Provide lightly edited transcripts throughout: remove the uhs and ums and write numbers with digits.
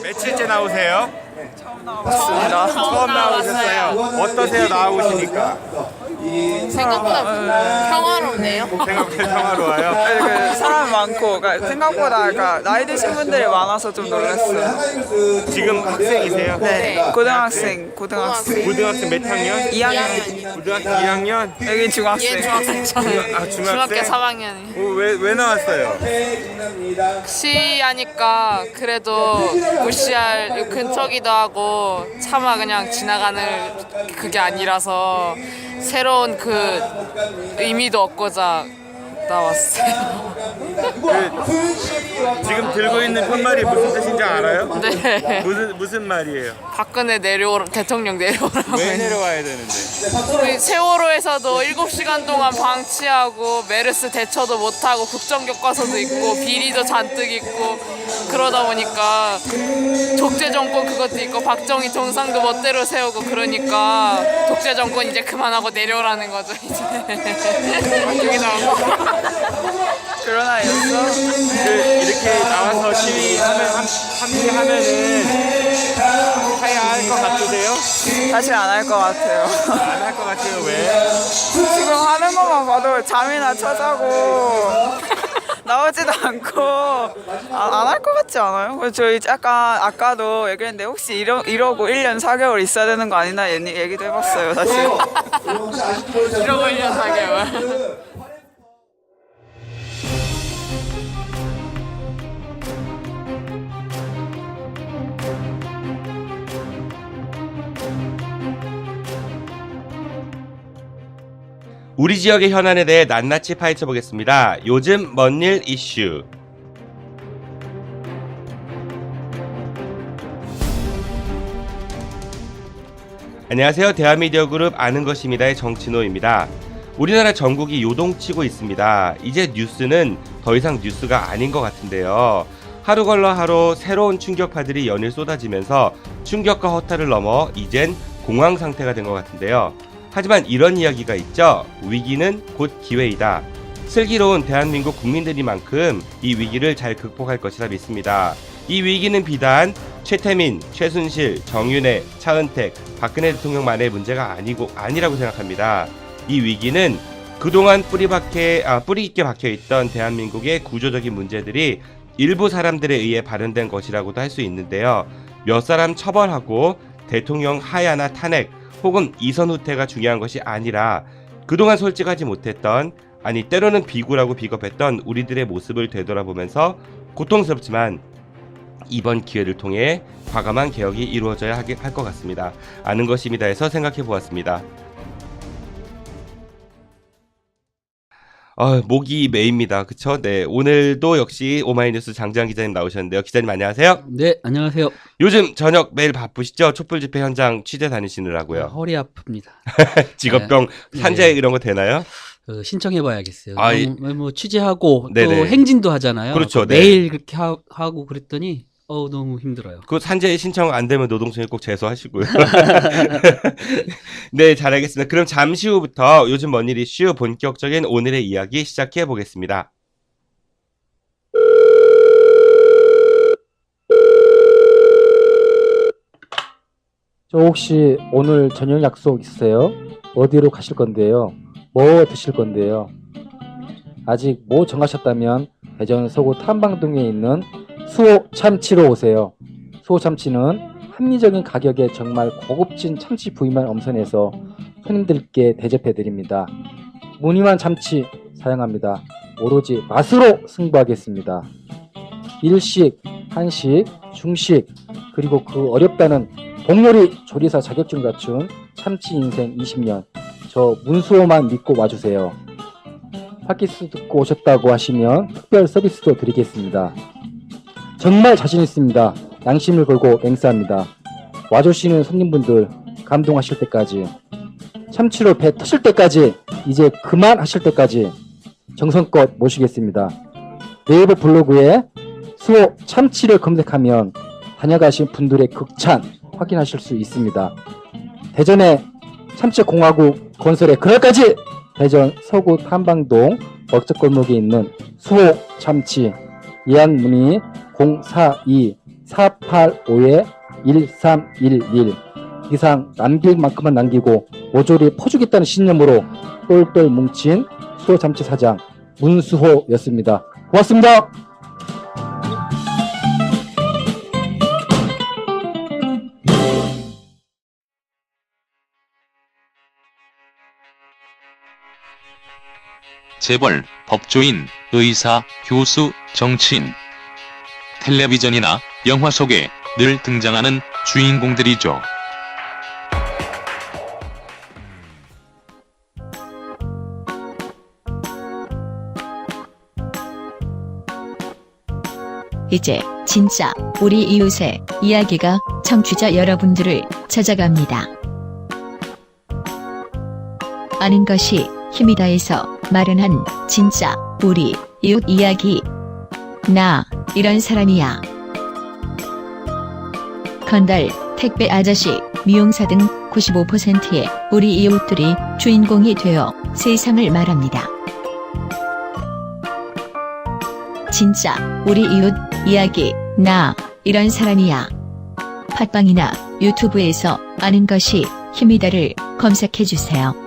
며칠째 나오세요? 맞습니다. 처음 나오셨어요. 어떠세요? 나와보시니까? 생각보다 평화롭네요. 생각보다 평화로워요? 그 사람 많고 생각보다 나이 드신 분들이 많아서 좀 놀랐어요. 지금 학생이세요? 네, 고등학생. 고등학생 몇 학년? 2학년. 고등학교 2학년? 여기 중학생. 아, 중학생? 3학년이 왜 나왔어요? 시하니까 그래도 무시할 근처기도 하고 차마 그냥 지나가는 그게 아니라서 새로운 그 의미도 얻고자 나왔어요. 지금 들고 있는 편말이 무슨 뜻인지 알아요? 네. 무슨 말이에요? 박근혜 대통령 내려오라고. 왜 내려와야 되는데? 우리 세월호에서도 7시간 동안 방치하고 메르스 대처도 못하고 국정교과서도 있고 비리도 잔뜩 있고 그러다 보니까 독재 정권 그것도 있고 박정희 정상도 멋대로 세우고 그러니까 독재 정권 이제 그만하고 내려오라는 거죠 이제. 여기 나온 거. 그런 아이였어? 이렇게 나와서 함께하면은 해야 할 것 같으세요? 사실 안 할 것 같아요. 안 할 것 같아요. 왜? 지금 하는 것만 봐도 잠이나 쳐자고 나오지도 않고 안 할 것 같지 않아요? 그래서 저희 약간 아까도 얘기했는데 혹시 이러고 1년 4개월 있어야 되는 거 아니나 얘기도 해봤어요 사실. 이러고 1년 4개월. 우리 지역의 현안에 대해 낱낱이 파헤쳐 보겠습니다. 요즘 먼 일 이슈. 안녕하세요. 대한미디어 그룹 아는 것입니다의 정진호입니다. 우리나라 전국이 요동치고 있습니다. 이제 뉴스는 더 이상 뉴스가 아닌 것 같은데요. 하루 걸러 하루 새로운 충격파들이 연일 쏟아지면서 충격과 허탈을 넘어 이젠 공황 상태가 된 것 같은데요. 하지만 이런 이야기가 있죠. 위기는 곧 기회이다. 슬기로운 대한민국 국민들이만큼 이 위기를 잘 극복할 것이라 믿습니다. 이 위기는 비단 최태민, 최순실, 정윤회, 차은택, 박근혜 대통령만의 문제가 아니라고 생각합니다. 이 위기는 그동안 뿌리 깊게 박혀있던 대한민국의 구조적인 문제들이 일부 사람들에 의해 발현된 것이라고도 할 수 있는데요. 몇 사람 처벌하고 대통령 하야나 탄핵 혹은 이선 후퇴가 중요한 것이 아니라 그동안 솔직하지 못했던 때로는 비굴하고 비겁했던 우리들의 모습을 되돌아보면서 고통스럽지만 이번 기회를 통해 과감한 개혁이 이루어져야 할 것 같습니다. 아는 것입니다에서 생각해 보았습니다. 목이 메입니다. 그쵸? 네. 오늘도 역시 오마이뉴스 장지환 기자님 나오셨는데요. 기자님 안녕하세요. 네, 안녕하세요. 요즘 저녁 매일 바쁘시죠? 촛불 집회 현장 취재 다니시느라고요. 허리 아픕니다. 직업병, 산재 네. 이런 거 되나요? 신청해봐야겠어요. 뭐 취재하고 네네. 또 행진도 하잖아요. 그렇죠. 네. 매일 그렇게 하고 그랬더니 너무 힘들어요. 그 산재 신청 안 되면 노동청에 꼭 제소하시고요. 네, 잘 알겠습니다. 그럼 잠시 후부터 요즘 뭔 일 이슈 본격적인 오늘의 이야기 시작해 보겠습니다. 저 혹시 오늘 저녁 약속 있으세요? 어디로 가실 건데요? 뭐 드실 건데요? 아직 뭐 정하셨다면 대전 서구 탐방동에 있는 수호 참치로 오세요. 수호 참치는 합리적인 가격에 정말 고급진 참치 부위만 엄선해서 손님들께 대접해드립니다. 무늬만 참치 사용합니다. 오로지 맛으로 승부하겠습니다. 일식, 한식, 중식, 그리고 그 어렵다는 복요리 조리사 자격증 갖춘 참치 인생 20년, 저 문수호만 믿고 와주세요. 팟캐스트 듣고 오셨다고 하시면 특별 서비스도 드리겠습니다. 정말 자신 있습니다. 양심을 걸고 맹세합니다. 와주시는 손님분들 감동하실 때까지, 참치로 배 터질 때까지, 이제 그만하실 때까지 정성껏 모시겠습니다. 네이버 블로그에 수호 참치를 검색하면 다녀가신 분들의 극찬 확인하실 수 있습니다. 대전의 참치공화국 건설의 그날까지 대전 서구 탐방동 먹적골목에 있는 수호 참치 예약 문의 485-1311 이상 남길 만큼만 남기고 모조리 퍼주겠다는 신념으로 똘똘 뭉친 수호잠치 사장 문수호였습니다. 고맙습니다. 재벌, 법조인, 의사, 교수, 정치인. 텔레비전이나 영화 속에 늘 등장하는 주인공들이죠. 이제 진짜 우리 이웃의 이야기가 청취자 여러분들을 찾아갑니다. 아는 것이 힘이다에서 마련한 진짜 우리 이웃 이야기. 나 이런 사람이야. 건달, 택배 아저씨, 미용사 등 95%의 우리 이웃들이 주인공이 되어 세상을 말합니다. 진짜 우리 이웃 이야기. 나 이런 사람이야. 팟빵이나 유튜브에서 아는 것이 힘이다를 검색해주세요.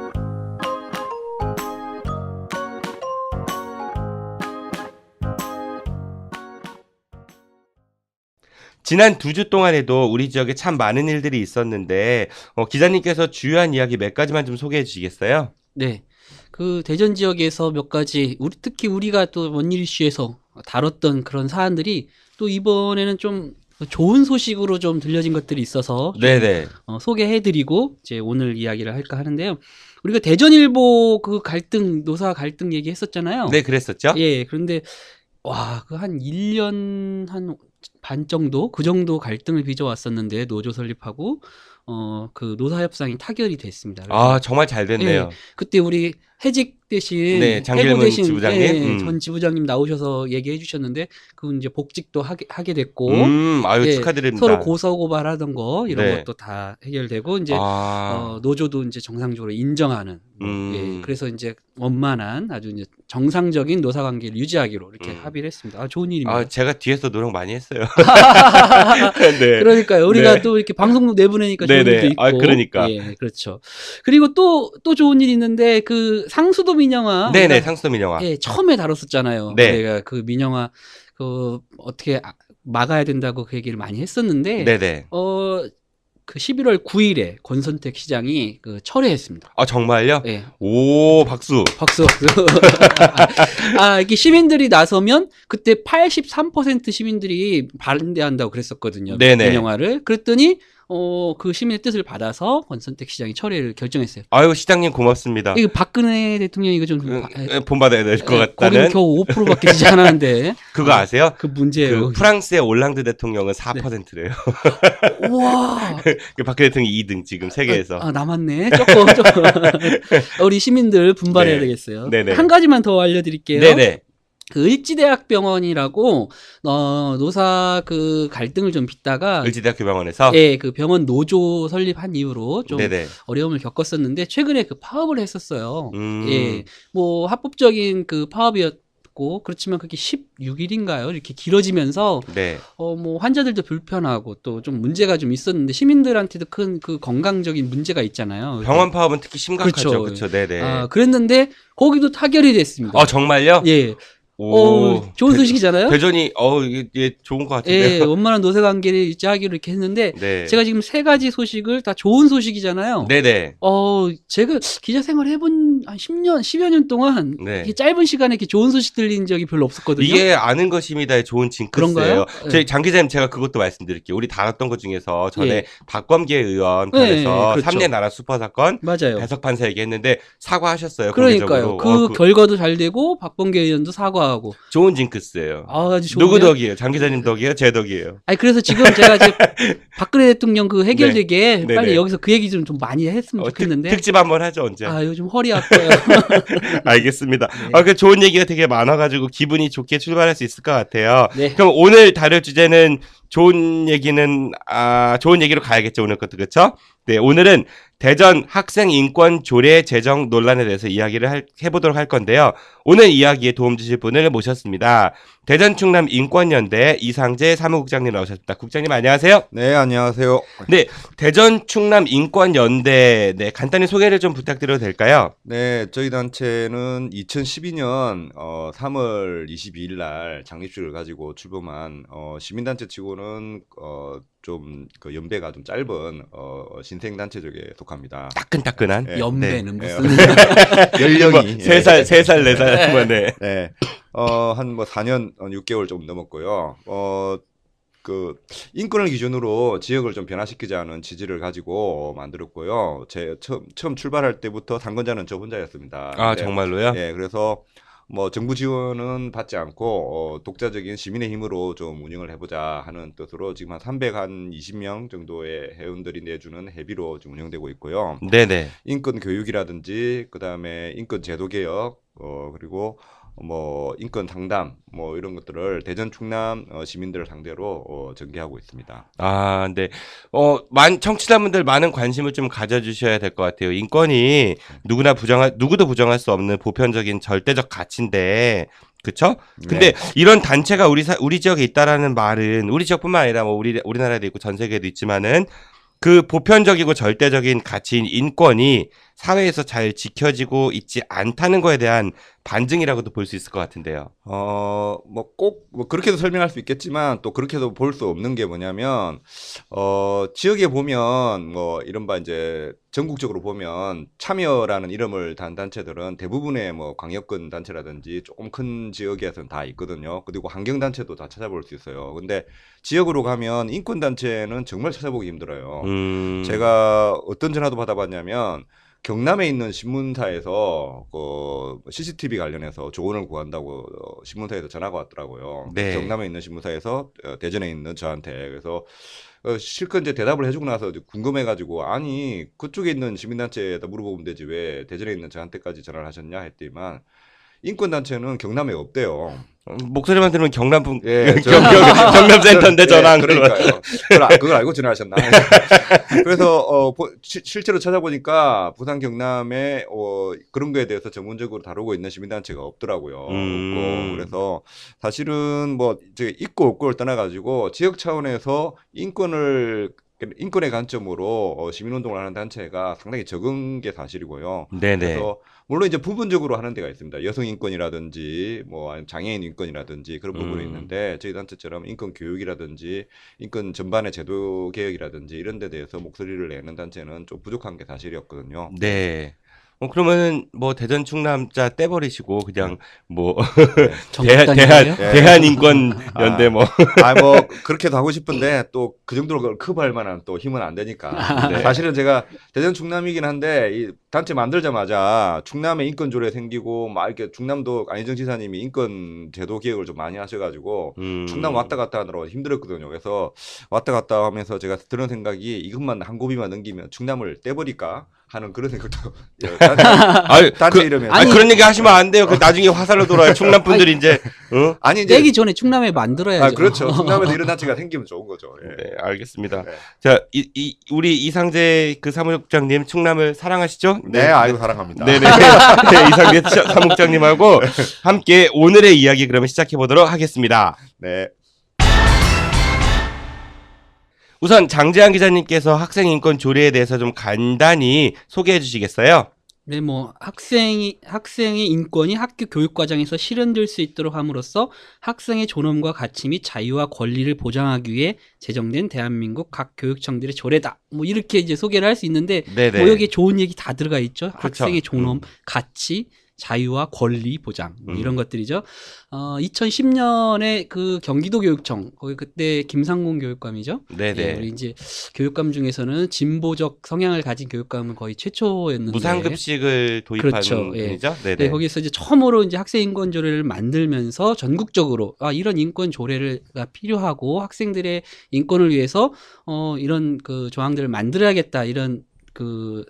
지난 2주 동안에도 우리 지역에 참 많은 일들이 있었는데 기자님께서 주요한 이야기 몇 가지만 좀 소개해 주시겠어요? 네. 그 대전 지역에서 몇 가지 특히 우리가 또 원일 이슈에서 다뤘던 그런 사안들이 또 이번에는 좀 좋은 소식으로 좀 들려진 것들이 있어서 좀 네네. 소개해드리고 이제 오늘 이야기를 할까 하는데요. 우리가 대전일보 그 갈등, 노사 갈등 얘기했었잖아요. 네, 그랬었죠? 예. 그런데 와, 그 한 1년 한 반 정도 그 정도 갈등을 빚어왔었는데 노조 설립하고 그 노사 협상이 타결이 됐습니다. 아, 정말 잘 됐네요. 예, 그때 우리 해직 대신 네, 장길문 해고 대신 지부장님? 예, 전 지부장님 나오셔서 얘기해 주셨는데 그 이제 복직도 하게 됐고 아유, 예, 축하드립니다. 서로 고소고발하던 거 이런 네. 것도 다 해결되고 이제 아, 노조도 이제 정상적으로 인정하는 예, 그래서 이제 원만한 아주 이제 정상적인 노사 관계를 유지하기로 이렇게 합의를 했습니다. 아, 좋은 일입니다. 제가 뒤에서 노력 많이 했어요. 네. 그러니까요. 우리가 네. 또 이렇게 방송국 내보내니까 좋은 네네. 일도 있고. 아, 그러니까. 예, 그렇죠. 그리고 또 좋은 일이 있는데 그 상수도 민영화. 네네, 우리가 상수도 민영화. 예, 처음에 다뤘었잖아요. 네. 내가 그 민영화 그 어떻게 막아야 된다고 그 얘기를 많이 했었는데 네네. 그 11월 9일에 권선택 시장이 그 철회했습니다. 아, 정말요? 예. 오, 박수. 박수. 이게 시민들이 나서면 그때 83% 시민들이 반대한다고 그랬었거든요. 네네. 민영화를. 그랬더니 그 시민의 뜻을 받아서 권선택 시장이 철회를 결정했어요. 아유, 시장님 고맙습니다. 이거 박근혜 대통령이 이거 좀 본받아야 될 것 거기는 같다는. 겨우 5%밖에 되지 않았는데. 그거 아세요? 그 문제예요. 그 프랑스의 올랑드 대통령은 4%래요. 우와. 박근혜 대통령이 2등 지금 세계에서. 남았네. 조금. 우리 시민들 분발해야 네. 되겠어요. 네네. 한 가지만 더 알려드릴게요. 네네. 그 을지대학병원이라고 노사 그 갈등을 좀 빚다가 을지대학교 병원에서. 예, 그 병원 노조 설립한 이후로 좀 네네. 어려움을 겪었었는데 최근에 그 파업을 했었어요. 음. 예, 뭐 합법적인 그 파업이었고 그렇지만 그게 16일인가요? 이렇게 길어지면서 네. 뭐 환자들도 불편하고 또 좀 문제가 좀 있었는데 시민들한테도 큰 그 건강적인 문제가 있잖아요. 병원 파업은 특히 심각하죠. 그렇죠. 그렇죠. 네네. 그랬는데 거기도 타결이 됐습니다. 정말요? 예. 오, 좋은 소식이잖아요. 대전이 이게 좋은 것 예, 같은데요. 원만한 노세 관계를 유지하기로 이렇게 했는데 네. 제가 지금 세 가지 소식을 다 좋은 소식이잖아요. 네네. 제가 기자 생활 해본 한 10년, 10여 년 동안 네. 이렇게 짧은 시간에 이렇게 좋은 소식 들린 적이 별로 없었거든요. 이게 아는 것입니다의 좋은 징크스예요. 그런가요? 저희 장 기자님 제가 그것도 말씀드릴게요. 우리 다뤘던 것 중에서 전에 예. 박범계 의원 편에서 네, 그렇죠. 3년 나라 수퍼 사건 맞아요. 배석 판사 얘기했는데 사과하셨어요. 그러니까요. 공개적으로. 그 결과도 잘 되고 박범계 의원도 사과하고 좋은 징크스예요. 아주 좋은데요? 누구 덕이에요? 장 기자님 덕이에요? 제 덕이에요? 아니 그래서 지금 제가 이제 박근혜 대통령 그 해결되게 네. 빨리 네네. 여기서 그 얘기 좀 많이 했으면 좋겠는데 특집 한번 하죠 언제? 요즘 허리 아파요. 알겠습니다. 네. 그 좋은 얘기가 되게 많아가지고 기분이 좋게 출발할 수 있을 것 같아요. 네. 그럼 오늘 다룰 주제는 좋은 얘기로 가야겠죠, 오늘 것도, 그렇죠? 네, 오늘은 대전 학생 인권 조례 제정 논란에 대해서 이야기를 해보도록 할 건데요. 오늘 이야기에 도움 주실 분을 모셨습니다. 대전 충남 인권연대 이상재 사무국장님 나오셨습니다. 국장님 안녕하세요. 네, 안녕하세요. 네, 대전 충남 인권연대 네, 간단히 소개를 좀 부탁드려도 될까요? 네, 저희 단체는 2012년 3월 22일 날 장립식을 가지고 출범한 시민단체 치고는 좀 그 연배가 좀 짧은 신생단체 쪽에 속합니다. 따끈따끈한 네. 연배는 네. 무슨 연령이 3살, 4살 뭐 네. 네. 한 뭐 4년 6개월 좀 넘었고요. 그 인권을 기준으로 지역을 좀 변화시키자는 취지를 가지고 만들었고요. 제 처음 출발할 때부터 상권자는 저 혼자였습니다. 아, 근데, 정말로요? 네, 그래서 뭐 정부 지원은 받지 않고 독자적인 시민의 힘으로 좀 운영을 해보자 하는 뜻으로 지금 한 320명 정도의 회원들이 내주는 회비로 지금 운영되고 있고요. 네네. 인권 교육이라든지 그다음에 인권 제도 개혁 그리고 뭐 인권 상담 뭐 이런 것들을 대전 충남 시민들을 상대로 전개하고 있습니다. 아, 네. 청취자분들 많은 관심을 좀 가져주셔야 될 것 같아요. 인권이 누구도 부정할 수 없는 보편적인 절대적 가치인데, 그쵸? 근데 이런 단체가 우리 지역에 있다라는 말은 우리 지역뿐만 아니라 뭐 우리나라에도 있고 전 세계에도 있지만은 그 보편적이고 절대적인 가치인 인권이 사회에서 잘 지켜지고 있지 않다는 거에 대한 반증이라고도 볼 수 있을 것 같은데요. 뭐 꼭 뭐 그렇게도 설명할 수 있겠지만 또 그렇게도 볼 수 없는 게 뭐냐면 지역에 보면 뭐 이른바 이제 전국적으로 보면 참여라는 이름을 단 단체들은 대부분의 뭐 광역권 단체라든지 조금 큰 지역에서는 다 있거든요. 그리고 환경 단체도 다 찾아볼 수 있어요. 근데 지역으로 가면 인권 단체는 정말 찾아보기 힘들어요. 제가 어떤 전화도 받아봤냐면 경남에 있는 신문사에서 CCTV 관련해서 조언을 구한다고 신문사에서 전화가 왔더라고요. 네. 경남에 있는 신문사에서 대전에 있는 저한테 그래서 실컷 이제 대답을 해주고 나서 궁금해가지고 아니 그쪽에 있는 시민단체에다 물어보면 되지 왜 대전에 있는 저한테까지 전화를 하셨냐 했더니만 인권단체는 경남에 없대요. 목소리만 들으면 경남분, 예, 경남센터인데 전화한 걸로. 그러니까요. 그걸 알고 전화하셨나? 그래서 실제로 찾아보니까 부산 경남에 그런 거에 대해서 전문적으로 다루고 있는 시민단체가 없더라고요. 없고 그래서 사실은 뭐 있고 없고를 떠나가지고 지역 차원에서 인권의 관점으로 시민운동을 하는 단체가 상당히 적은 게 사실이고요. 네네. 그래서 물론 이제 부분적으로 하는 데가 있습니다. 여성 인권이라든지 뭐 아니면 장애인 인권이라든지 그런 부분이 있는데 저희 단체처럼 인권 교육이라든지 인권 전반의 제도 개혁이라든지 이런 데 대해서 목소리를 내는 단체는 좀 부족한 게 사실이었거든요. 네. 그러면은 뭐 대전 충남자 떼버리시고 그냥 뭐 전국단위예요? 대한인권연대 뭐. 뭐 그렇게도 하고 싶은데 또 그 정도로 커버할 만한 또 힘은 안 되니까. 네. 사실은 제가 대전 충남이긴 한데 이 단체 만들자마자 충남에 인권 조례 생기고 막 이렇게 충남도 안희정 지사님이 인권 제도 개혁을 좀 많이 하셔가지고 충남 왔다 갔다 하느라 힘들었거든요. 그래서 왔다 갔다 하면서 제가 들은 생각이 이것만 한 고비만 넘기면 충남을 떼버릴까 하는 그런 생각도. 단체 이름에. 그런 얘기 하시면 안 돼요. 그 나중에 화살로 돌아요. 충남 분들이 이제. 아니 이제 떼기 전에 충남에 만들어야죠. 그렇죠. 충남에도 이런 단체가 생기면 좋은 거죠. 예. 네, 알겠습니다. 네. 자, 우리 이상재 그 사무국장님 충남을 사랑하시죠? 네, 아이고 사랑합니다. 네네. 네, 이상재 사무국장님하고 함께 오늘의 이야기 그러면 시작해 보도록 하겠습니다. 네. 우선 장재환 기자님께서 학생 인권 조례에 대해서 좀 간단히 소개해 주시겠어요? 네, 뭐 학생의 인권이 학교 교육 과정에서 실현될 수 있도록 함으로써 학생의 존엄과 가치 및 자유와 권리를 보장하기 위해 제정된 대한민국 각 교육청들의 조례다. 뭐 이렇게 이제 소개를 할 수 있는데 네네. 뭐 여기에 좋은 얘기 다 들어가 있죠. 그렇죠. 학생의 존엄, 가치, 자유와 권리 보장 뭐 이런 것들이죠. 2010년에 그 경기도 교육청 거기 그때 김상곤 교육감이죠. 네네. 예, 우리 이제 교육감 중에서는 진보적 성향을 가진 교육감은 거의 최초였는데 무상급식을 도입한 그렇죠. 예. 분이죠. 네네. 네, 거기서 이제 처음으로 이제 학생 인권 조례를 만들면서 전국적으로 이런 인권 조례가 필요하고 학생들의 인권을 위해서 이런 그 조항들을 만들어야겠다 이런 그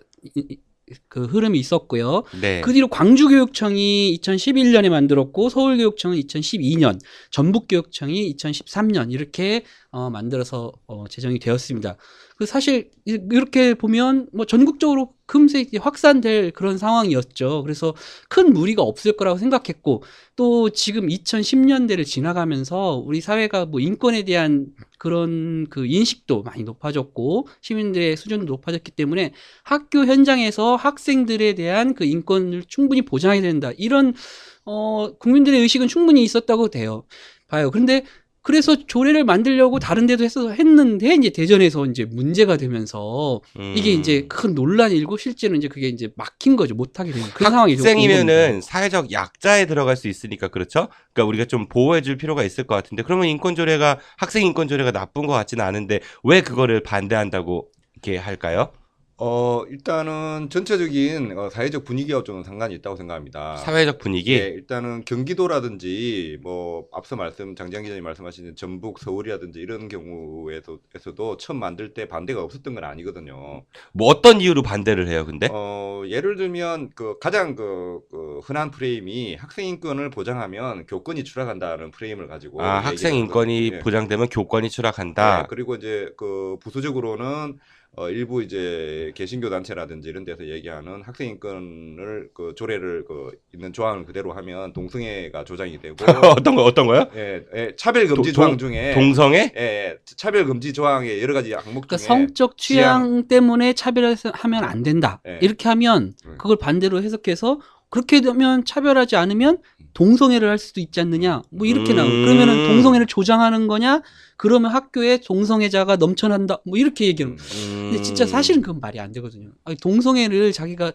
흐름이 있었고요. 네. 그 뒤로 광주교육청이 2011년에 만들었고 서울교육청은 2012년, 전북교육청이 2013년 이렇게 만들어서 제정이 되었습니다. 그 사실 이렇게 보면 뭐 전국적으로 금세 이제 확산될 그런 상황이었죠. 그래서 큰 무리가 없을 거라고 생각했고 또 지금 2010년대를 지나가면서 우리 사회가 뭐 인권에 대한 그런 그 인식도 많이 높아졌고 시민들의 수준도 높아졌기 때문에 학교 현장에서 학생들에 대한 그 인권을 충분히 보장해야 된다. 이런 국민들의 의식은 충분히 있었다고 봐요. 그런데 그래서 조례를 만들려고 다른 데도 했는데 이제 대전에서 이제 문제가 되면서 이게 이제 큰 논란이 일고 실제로 이제 그게 이제 막힌 거죠. 못하게 되는 그런 상황이죠. 학생이면은 사회적 약자에 들어갈 수 있으니까 그렇죠. 그러니까 우리가 좀 보호해줄 필요가 있을 것 같은데 그러면 인권조례가 학생 인권조례가 나쁜 것 같지는 않은데 왜 그거를 반대한다고 이렇게 할까요? 일단은 전체적인 사회적 분위기와 좀 상관이 있다고 생각합니다. 사회적 분위기. 네, 일단은 경기도라든지 뭐 앞서 장 기자님 말씀하신 전북, 서울이라든지 이런 경우에서도 처음 만들 때 반대가 없었던 건 아니거든요. 뭐 어떤 이유로 반대를 해요, 근데? 예를 들면 가장 흔한 프레임이 학생 인권을 보장하면 교권이 추락한다는 프레임을 가지고 학생 인권이 네. 보장되면 교권이 추락한다. 네, 그리고 이제 부수적으로는 일부 이제 개신교 단체라든지 이런 데서 얘기하는 학생 인권을 조례를 있는 조항을 그대로 하면 동성애가 조장이 되고 어떤 거요? 차별 금지 조항 중에 동성애? 차별 금지 조항의 여러 가지 항목 그러니까 중에 성적 취향 때문에 차별하면 안 된다. 네. 이렇게 하면 그걸 반대로 해석해서 그렇게 되면 차별하지 않으면 동성애를 할 수도 있지 않느냐. 뭐 이렇게 나오고 그러면은 동성애를 조장하는 거냐? 그러면 학교에 동성애자가 넘쳐난다. 뭐 이렇게 얘기하는 거예요. 근데 진짜 사실은 그건 말이 안 되거든요. 아니, 동성애를 자기가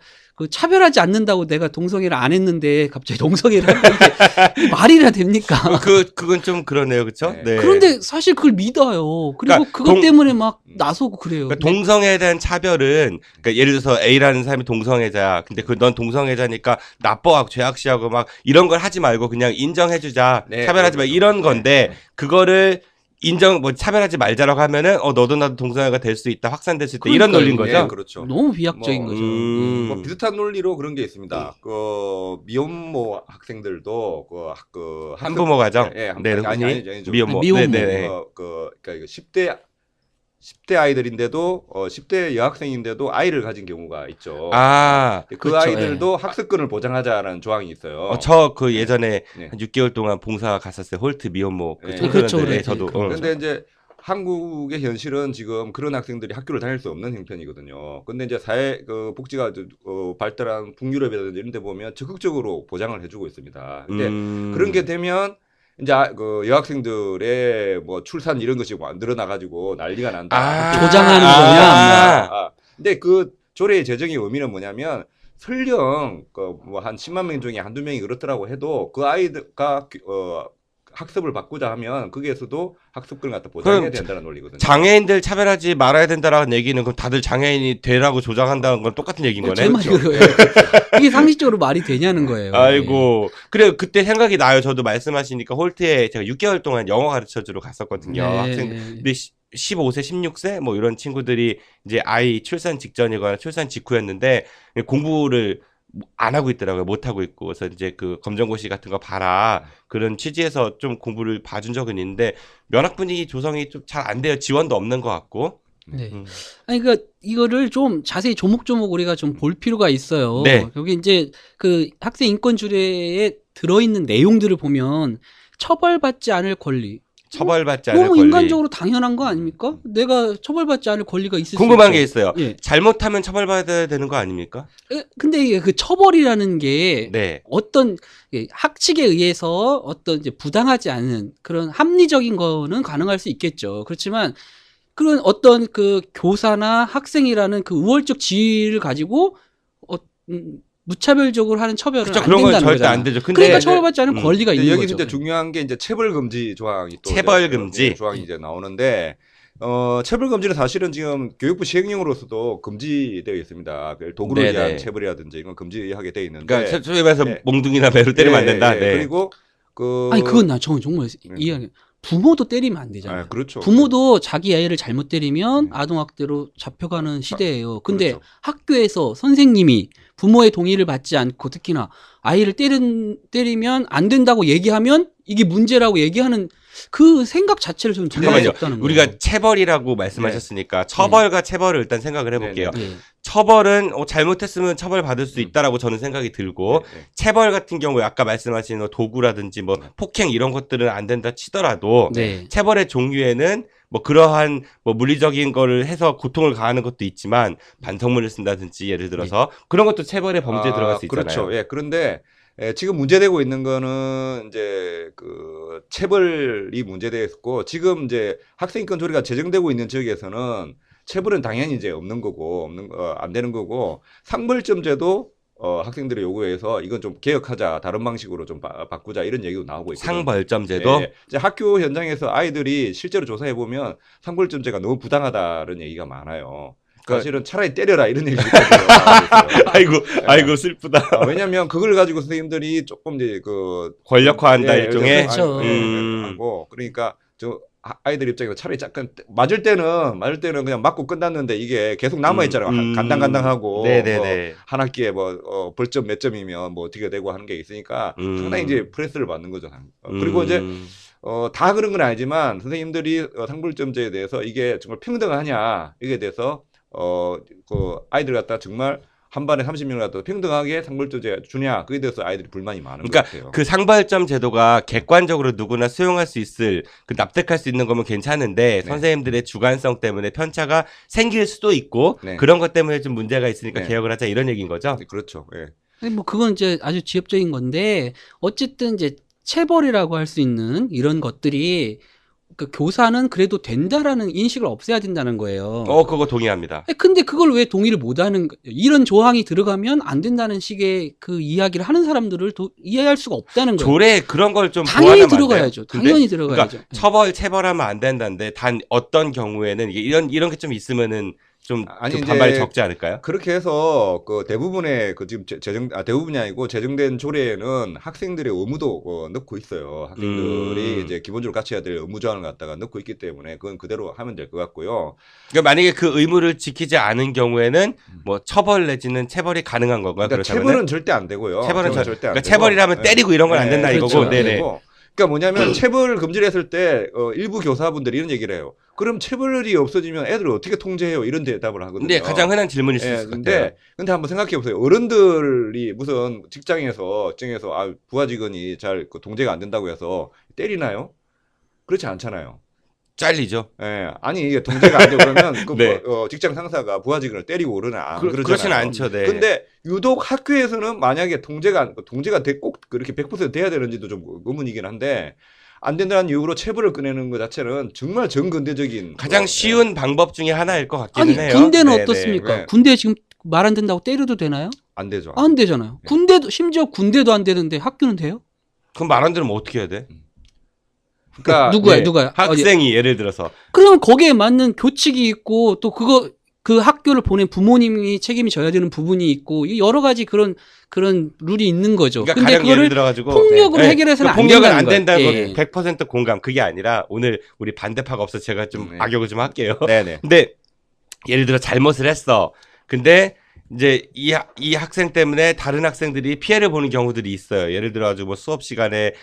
차별하지 않는다고 내가 동성애를 안 했는데 갑자기 동성애를 하는 게 말이나 됩니까? 그건 좀 그러네요, 그렇죠? 네. 네. 그런데 사실 그걸 믿어요. 그리고 그러니까 그것 때문에 막 나서고 그래요. 그러니까 동성애에 대한 차별은 그러니까 예를 들어서 A라는 사람이 동성애자야. 근데 넌 동성애자니까 나빠하고 죄악시하고 막 이런 걸 하지 말고 그냥 인정해주자. 네, 차별하지 마. 그렇죠. 이런 건데 네. 그거를 차별하지 말자라고 하면은 너도 나도 동성애가 될 수 있다. 확산될 수 있다. 이런 그러니까요. 논리인 거죠. 네, 그렇죠. 너무 비약적인 뭐, 거죠. 뭐 비슷한 논리로 그런 게 있습니다. 미혼모 학생들도 한부모 가정. 아니죠. 미혼모. 미혼모. 네네. 그러니까 10대 아이들인데도 10대 여학생인데도 아이를 가진 경우가 있죠. 그 그렇죠. 아이들도 학습권을 보장하자라는 조항이 있어요. 저 예전에 네. 한 6개월 동안 봉사 갔었어요. 홀트 미혼모. 네. 그렇죠, 청소년들에 그렇죠. 저도. 그런데 이제 한국의 현실은 지금 그런 학생들이 학교를 다닐 수 없는 형편이거든요. 근데 이제 복지가 발달한 북유럽이라든지 이런 데 보면 적극적으로 보장을 해주고 있습니다. 근데 그런 게 되면 이제 여학생들의 뭐 출산 이런 것이 늘어나가지고 난리가 난다. 조장하는 거냐? 근데 그 조례의 제정의 의미는 뭐냐면 설령 뭐 한 10만 명 중에 한두 명이 그렇더라고 해도 그 아이가 학습을 받고자 하면 거기에서도 학습권을 갖다 보장해야 된다는 논리거든요. 장애인들 차별하지 말아야 된다라는 얘기는 그럼 다들 장애인이 되라고 조장한다는 건 똑같은 얘기인 거네. 제 말이 그래요. 이게 상식적으로 말이 되냐는 거예요. 아이고. 그래 그때 생각이 나요. 저도 말씀하시니까 홀트에 제가 6개월 동안 영어 가르쳐주러 갔었거든요. 학생 근데 15세, 16세 뭐 이런 친구들이 이제 아이 출산 직전이거나 출산 직후였는데 공부를 안 하고 있더라고요. 못 하고 있고. 그래서 이제 검정고시 같은 거 봐라. 그런 취지에서 좀 공부를 봐준 적은 있는데 면학 분위기 조성이 좀 잘 안 돼요. 지원도 없는 것 같고. 네. 아니 그러니까 이거를 좀 자세히 조목조목 우리가 좀 볼 필요가 있어요. 네. 여기 이제 학생 인권 조례에 들어있는 내용들을 보면 처벌받지 않을 권리. 처벌받지 않을 너무 권리. 인간적으로 당연한 거 아닙니까? 내가 처벌받지 않을 권리가 있을 수 궁금한 있죠. 게 있어요. 예. 잘못하면 처벌받아야 되는 거 아닙니까? 근데 이게 그 처벌이라는 게 네. 어떤 학칙에 의해서 어떤 이제 부당하지 않은 그런 합리적인 거는 가능할 수 있겠죠. 그렇지만 그런 어떤 교사나 학생이라는 우월적 지위를 가지고 무차별적으로 하는 처벌은 그쵸, 안 그런 건 된다는 절대 거잖아. 안 되죠. 근데 그러니까 처벌받지 않은 권리가 있는 여기 거죠. 진짜 중요한 게 이제 체벌 금지 조항이 또 체벌 금지 조항이 이제 나오는데 체벌 금지는 사실은 지금 교육부 시행령으로서도 금지되어 있습니다. 도구를 네네. 위한 체벌이라든지 이건 금지하게 되어 있는데. 그러니까 소위 말해서 네. 몽둥이나 배로 때리면 안 된다. 네. 그리고 아니 그건 나 정말 이해하게. 부모도 때리면 안 되잖아요. 그렇죠. 부모도 자기 애를 잘못 때리면 아동학대로 잡혀가는 시대예요. 근데 그렇죠. 학교에서 선생님이 부모의 동의를 받지 않고 특히나 아이를 때리면 안 된다고 얘기하면 이게 문제라고 얘기하는 그 생각 자체를 좀 들릴 수 잠깐만요. 없다는 거예요. 우리가 체벌이라고 말씀하셨으니까 처벌과 체벌을 일단 생각을 해볼게요. 네. 처벌은 잘못했으면 처벌 받을 수 있다라고 저는 생각이 들고 체벌 같은 경우에 아까 말씀하신 도구라든지 뭐 폭행 이런 것들은 안 된다 치더라도 네. 체벌의 종류에는 뭐 그러한 뭐 물리적인 거를 해서 고통을 가하는 것도 있지만 반성문을 쓴다든지 예를 들어서 그런 것도 체벌의 범죄에 들어갈 수 있잖아요. 그렇죠. 예. 그런데 지금 문제되고 있는 거는 이제 그 체벌이 문제되어 있고 지금 이제 학생인권 조례가 제정되고 있는 지역에서는 체벌은 당연히 이제 없는 거고 안 되는 거고 상벌점제도 학생들의 요구에 의해서 이건 좀 개혁하자, 다른 방식으로 좀 바꾸자 이런 얘기도 나오고 있거든요. 상벌점제도 이제 학교 현장에서 아이들이 실제로 조사해 보면 상벌점제가 너무 부당하다는 얘기가 많아요. 사실은 차라리 때려라 이런 얘기도 있어요. 아이고 슬프다. 왜냐하면 그걸 가지고 선생님들이 조금 이제 그 권력화한다 일종의. 그렇죠. 하고 그러니까 저 아이들 입장에서 차라리 약간 맞을 때는 그냥 맞고 끝났는데 이게 계속 남아 있잖아요. 간당간당하고 네네네. 뭐 한 학기에 뭐 벌점 몇 점이면 뭐 어떻게 되고 하는 게 있으니까 상당히 이제 프레스를 받는 거죠. 그리고 이제 다 그런 건 아니지만 선생님들이 상벌점제에 대해서 이게 정말 평등하냐 이게 대해서 그 아이들 갖다 정말 한 반에 30명을 갖다 평등하게 상벌점제 주냐 그에 대해서 아이들이 불만이 많은 것 같아요. 그 상벌점 제도가 객관적으로 누구나 수용할 수 있을 그 납득할 수 있는 거면 괜찮은데 선생님들의 주관성 때문에 편차가 생길 수도 있고 그런 것 때문에 좀 문제가 있으니까 개혁을 하자 이런 얘기인 거죠. 그렇죠. 예. 아니, 뭐 그건 이제 아주 지엽적인 건데 어쨌든 이제 체벌이라고 할 수 있는 이런 것들이 그 교사는 그래도 된다라는 인식을 없애야 된다는 거예요. 그거 동의합니다. 근데 그걸 왜 동의를 못 하는 거예요? 이런 조항이 들어가면 안 된다는 식의 그 이야기를 하는 사람들을 이해할 수가 없다는 거예요. 조례에 그런 걸 좀 당연히 들어가야죠. 당연히 들어가야죠. 그러니까 체벌하면 안 된다는데 단 어떤 경우에는 이게 이런 게 좀 있으면은 좀 반발이 적지 않을까요? 그렇게 해서 그 대부분의 그 지금 대부분이 아니고 제정된 조례에는 학생들의 의무도 넣고 있어요. 학생들이 이제 기본적으로 갖춰야 될 의무 조항을 갖다가 넣고 있기 때문에 그건 그대로 하면 될 것 같고요. 그러니까 만약에 그 의무를 지키지 않은 경우에는 뭐 처벌 내지는 체벌이 가능한 건가요? 그러니까 체벌은 절대 안 되고요. 체벌은 절대 안 되고. 그러니까 체벌이라면 때리고 이런 건 안 된다 이거고. 네네. 그러니까 뭐냐면 체벌을 금지를 했을 때 일부 교사분들이 이런 얘기를 해요. 그럼 체벌이 없어지면 애들을 어떻게 통제해요? 이런 대답을 하거든요. 근데 가장 흔한 질문일 수 있을 것 같아요. 근데 한번 생각해 보세요. 어른들이 무슨 직장에서 부하 직원이 잘 통제가 안 된다고 해서 때리나요? 그렇지 않잖아요. 잘리죠. 아니 이게 통제가 안 되고 그러면 직장 상사가 부하 직원을 때리고 그러잖아요. 그렇지는 않죠. 네. 근데 유독 학교에서는 만약에 통제가 꼭 그렇게 100% 돼야 되는지도 좀 의문이긴 한데 안 된다는 이유로 체벌을 꺼내는 것 자체는 정말 정근대적인 가장 쉬운 방법 중에 하나일 것 같기는 해요. 군대는 어떻습니까? 군대 지금 말 안 된다고 때려도 되나요? 안 되죠. 안 되잖아요. 심지어 군대도 안 되는데 학교는 돼요? 그럼 말 안 들으면 어떻게 해야 돼? 그러니까 누가요? 학생이 예를 들어서 그러면 거기에 맞는 교칙이 있고 또 그 학교를 보낸 부모님이 책임이 져야 되는 부분이 있고 여러 가지 그런 룰이 있는 거죠. 그러니까 근데 가령 그거를 예를 들어가지고 폭력으로 해결해서는 폭력은 안 된다는 된다고 100% 공감. 그게 아니라 오늘 우리 반대파가 없어 제가 좀 악역을 좀 할게요. 네네. 근데 예를 들어 잘못을 했어. 근데 이제 이 학생 때문에 다른 학생들이 피해를 보는 경우들이 있어요. 예를 들어 가지고 뭐 수업 시간에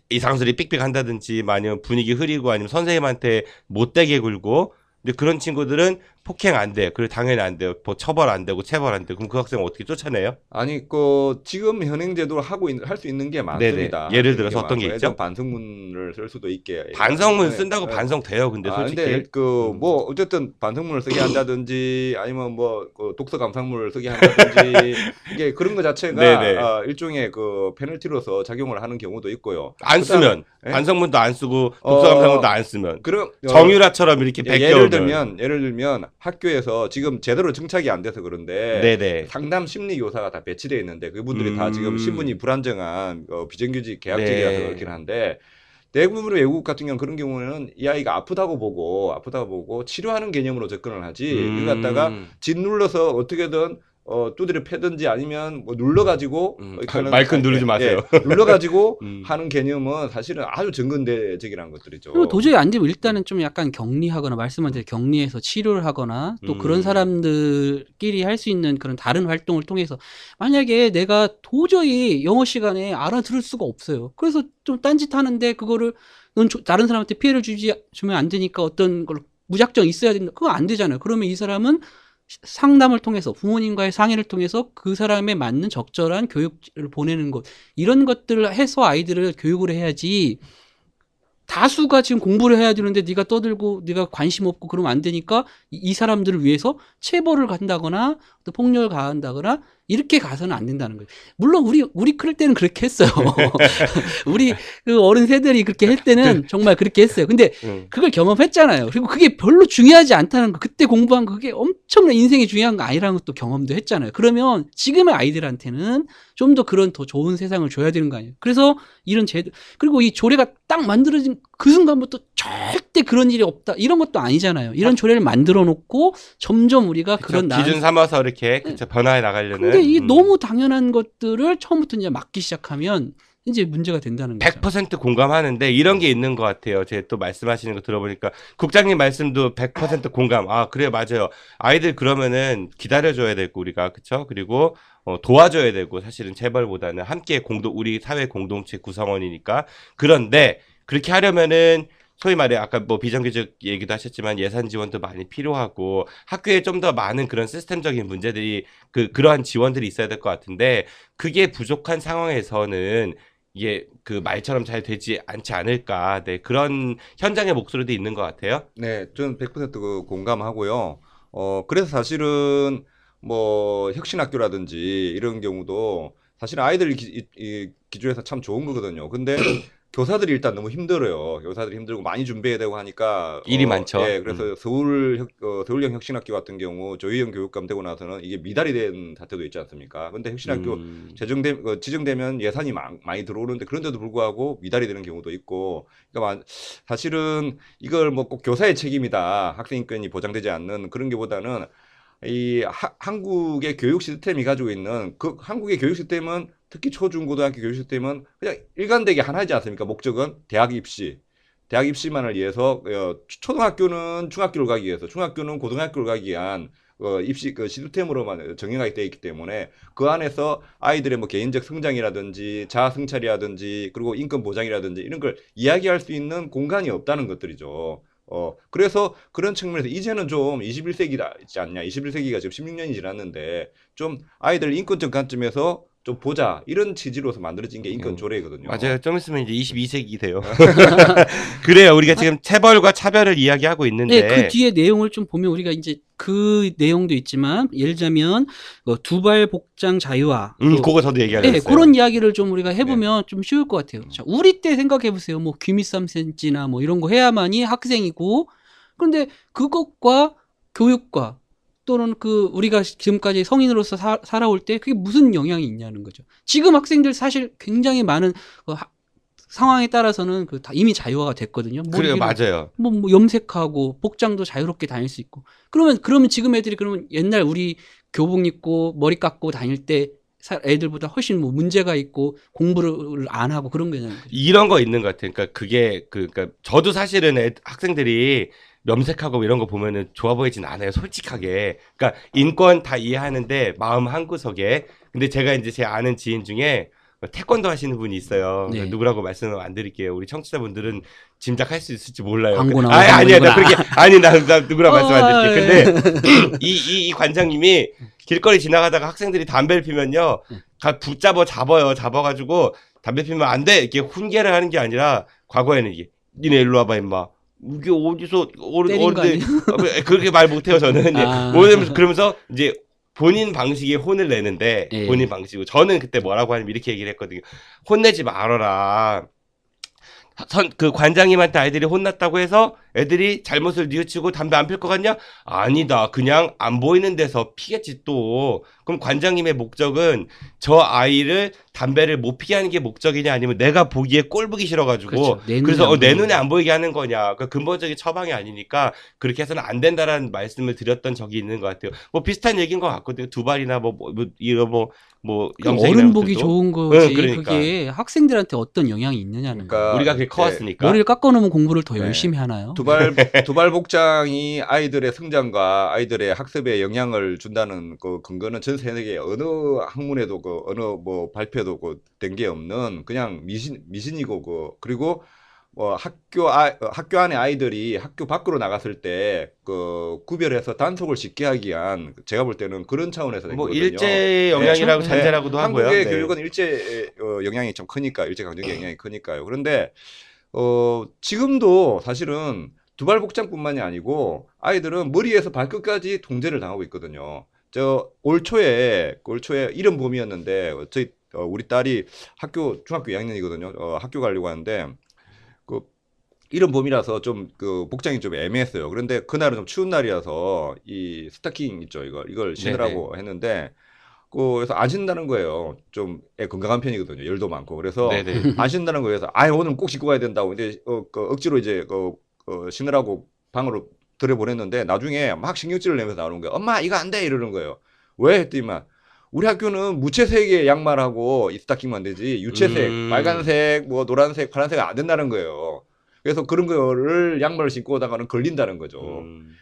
이상한 소리 삑삑 한다든지 아니면 분위기 흐리고 아니면 선생님한테 못되게 굴고 근데 그런 친구들은 폭행 안 돼. 그리고 당연히 안 돼요. 뭐 처벌 안 되고 체벌 안 돼. 그럼 그 학생은 어떻게 쫓아내요? 아니 지금 현행 제도를 할 수 있는 게 많습니다. 네네. 예를 들어서 어떤 게 있죠? 반성문을 쓸 수도 있게. 반성문 쓴다고 반성돼요. 근데 솔직히. 근데 뭐 어쨌든 반성문을 쓰게 한다든지 아니면 독서 감상문을 쓰게 한다든지 이게 그런 것 자체가 일종의 그 페널티로서 작용을 하는 경우도 있고요. 안 쓰면 반성문도 안 쓰고 독서 감상문도 안 쓰면 정유라처럼 이렇게 예를 들면 학교에서 지금 제대로 정착이 안 돼서 그런데 상담 심리 교사가 다 배치되어 있는데 그분들이 다 지금 신분이 불안정한 비정규직 계약직이라서 그렇긴 한데 대부분의 외국 같은 경우는 그런 경우에는 이 아이가 아프다고 보고 치료하는 개념으로 접근을 하지 이걸 갖다가 짓눌러서 어떻게든 두드려 패든지 아니면 뭐 눌러가지고 마이크 누르지 마세요. 눌러가지고 하는 개념은 사실은 아주 정근대적이라는 것들이죠. 그리고 도저히 안 되면 일단은 좀 약간 격리하거나 말씀한 대로 격리해서 치료를 하거나 또 그런 사람들끼리 할 수 있는 그런 다른 활동을 통해서 만약에 내가 도저히 영어 시간에 알아들을 수가 없어요. 그래서 좀 딴짓 하는데 그거를 넌 다른 사람한테 피해를 주면 안 되니까 어떤 걸 무작정 있어야 된다. 그거 안 되잖아요. 그러면 이 사람은 상담을 통해서 부모님과의 상의를 통해서 그 사람에 맞는 적절한 교육을 보내는 것 이런 것들을 해서 아이들을 교육을 해야지 다수가 지금 공부를 해야 되는데 네가 떠들고 네가 관심 없고 그러면 안 되니까 이 사람들을 위해서 체벌을 간다거나 또 폭력을 가한다거나 이렇게 가서는 안 된다는 거예요. 물론 우리 클 때는 그렇게 했어요. 우리 그 어른 세대들이 그렇게 할 때는 정말 그렇게 했어요. 근데 그걸 경험했잖아요. 그리고 그게 별로 중요하지 않다는 거. 그때 공부한 거 그게 엄청난 인생이 중요한 거 아니라는 것도 경험도 했잖아요. 그러면 지금의 아이들한테는 좀 더 그런 더 좋은 세상을 줘야 되는 거 아니에요. 그래서 이런 제도 그리고 이 조례가 딱 만들어진 그 순간부터 절대 그런 일이 없다. 이런 것도 아니잖아요. 이런 조례를 만들어 놓고 점점 우리가 그런 기준 삼아서 이렇게 그쵸, 변화해 나가려는. 근데 이게 너무 당연한 것들을 처음부터 이제 막기 시작하면 이제 문제가 된다는 거죠. 100% 공감하는데 이런 게 있는 것 같아요. 제가 또 말씀하시는 거 들어보니까 국장님 말씀도 100% 공감. 아, 그래, 맞아요. 아이들 그러면은 기다려줘야 되고 우리가 그쵸? 그리고 도와줘야 되고 사실은 체벌보다는 함께 우리 사회 공동체 구성원이니까. 그런데 그렇게 하려면은 소위 말해 아까 뭐 비정규직 얘기도 하셨지만 예산 지원도 많이 필요하고 학교에 좀 더 많은 그런 시스템적인 문제들이 그러한 지원들이 있어야 될 것 같은데 그게 부족한 상황에서는 이게 그 말처럼 잘 되지 않지 않을까. 네, 그런 현장의 목소리도 있는 것 같아요. 네, 저는 100% 공감하고요. 그래서 사실은 뭐 혁신학교라든지 이런 경우도 사실 아이들 기준에서 참 좋은 거거든요. 근데 교사들이 일단 너무 힘들어요. 교사들이 힘들고 많이 준비해야 되고 하니까 일이 많죠. 예, 그래서 서울형 혁신학교 같은 경우 조희영 교육감 되고 나서는 이게 미달이 된 사태도 있지 않습니까? 근데 혁신학교 지정되면 예산이 많이 들어오는데 그런데도 불구하고 미달이 되는 경우도 있고, 그러니까 사실은 이걸 뭐 꼭 교사의 책임이다, 학생 인권이 보장되지 않는 그런 게보다는 이 한국의 교육 시스템이 가지고 있는 그 한국의 교육 시스템은 특히 초중고등학교 교육 시스템은 그냥 일관되게 하나지 않습니까? 목적은 대학 입시만을 위해서 초등학교는 중학교를 가기 위해서, 중학교는 고등학교를 가기 위한 입시 시스템으로만 정형화되어 있기 때문에 그 안에서 아이들의 뭐 개인적 성장이라든지 자아 성찰이라든지 그리고 인권 보장이라든지 이런 걸 이야기할 수 있는 공간이 없다는 것들이죠. 그래서 그런 측면에서 이제는 좀 21세기다 있지 않냐. 21세기가 지금 16년이 지났는데 좀 아이들 인권적 관점에서 좀 보자, 이런 취지로서 만들어진 게 인권 조례거든요. 맞아요. 좀 있으면 이제 22세기 돼요. 그래요. 우리가 지금 체벌과 차별을 이야기하고 있는데. 네, 그 뒤에 내용을 좀 보면 우리가 이제 그 내용도 있지만 예를 들자면 두발 복장 자유화. 그거 저도 얘기하려고 했어요. 그런 이야기를 좀 우리가 해보면 좀 쉬울 것 같아요. 자, 우리 때 생각해 보세요. 뭐 귀밑 3cm나 뭐 이런 거 해야만이 학생이고, 그런데 그것과 교육과 또는 우리가 지금까지 성인으로서 살아올 때 그게 무슨 영향이 있냐는 거죠. 지금 학생들 사실 굉장히 많은 상황에 따라서는 다 이미 자유화가 됐거든요. 그래요, 맞아요. 뭐 염색하고 복장도 자유롭게 다닐 수 있고. 그러면 지금 애들이 그러면 옛날 우리 교복 입고 머리 깎고 다닐 때 애들보다 훨씬 뭐 문제가 있고 공부를 안 하고 그런 거잖아요. 이런 거 있는 것 같아요. 그러니까 그게 그러니까 저도 사실은 학생들이 염색하고 이런 거 보면은 좋아 보이진 않아요, 솔직하게. 그러니까 인권 다 이해하는데 마음 한구석에. 근데 제가 이제 제 아는 지인 중에 태권도 하시는 분이 있어요. 네. 누구라고 말씀을 안 드릴게요. 우리 청취자분들은 짐작할 수 있을지 몰라요. 광고 나오는 아니야, 나 그렇게 나 누구라고 말씀 안 드릴게요. 예. 근데 이 관장님이 길거리 지나가다가 학생들이 담배를 피면요, 잡아가지고 담배 피면 안 돼 이렇게 훈계를 하는 게 아니라 과거에는 이게 니네 일로 와봐 임마. 이게 어디서 어른들 그렇게 말 못해요 저는. 그러면서 이제 본인 방식의 혼을 내는데, 예. 본인 방식으로. 저는 그때 뭐라고 하냐면 이렇게 얘기를 했거든요. 혼내지 말아라. 그 관장님한테 아이들이 혼났다고 해서 애들이 잘못을 뉘우치고 담배 안 필 것 같냐? 아니다. 그냥 안 보이는 데서 피겠지 또. 그럼 관장님의 목적은 저 아이를 담배를 못 피게 하는 게 목적이냐, 아니면 내가 보기에 꼴보기 싫어가지고 그렇죠. 그래서 내 눈에 안 보이게 하는 거냐. 그 근본적인 처방이 아니니까 그렇게 해서는 안 된다라는 말씀을 드렸던 적이 있는 것 같아요. 뭐 비슷한 얘기인 것 같거든요. 두발이나 어른 보기 좋은 거지. 그러니까. 그게 학생들한테 어떤 영향이 있느냐는 거예요. 그러니까 우리가 그게 커왔으니까. 머리를 깎아놓으면 공부를 더 네. 열심히 하나요? 두발 복장이 아이들의 성장과 아이들의 학습에 영향을 준다는 그 근거는 전 세계 어느 학문에도 어느 뭐 발표도 된 게 없는 그냥 미신이고 그리고 뭐 학교 안에 아이들이 학교 밖으로 나갔을 때 그 구별해서 단속을 쉽게 하기 위한 제가 볼 때는 그런 차원에서 된 뭐 거거든요. 일제 영향이라고 네. 잔재라고도 하고요. 한국의 네. 교육은 일제 영향이 좀 크니까 일제 강점기 영향이 크니까요. 그런데 지금도 사실은 두발 복장뿐만이 아니고 아이들은 머리에서 발끝까지 통제를 당하고 있거든요. 저 올 초에 이른 봄이었는데 저희 우리 딸이 중학교 2학년이거든요. 학교 가려고 하는데 그 이른 봄이라서 좀 그 복장이 좀 애매했어요. 그런데 그날은 좀 추운 날이라서 이 스타킹 있죠, 이걸 신으라고 했는데 그래서 안 신다는 거예요. 좀 건강한 편이거든요. 열도 많고 그래서 네네. 안 신다는 거에서 오늘 꼭 신고 가야 된다고. 근데 억지로 이제 신으라고 방으로 들여보냈는데 나중에 막 신경질을 내면서 나오는 거예요. 엄마 이거 안 돼 이러는 거예요. 왜 했더니만 우리 학교는 무채색의 양말하고 이 스타킹만 되지 유채색, 빨간색, 뭐 노란색, 파란색 안 된다는 거예요. 그래서 그런 거를 양말을 신고 오다가는 걸린다는 거죠.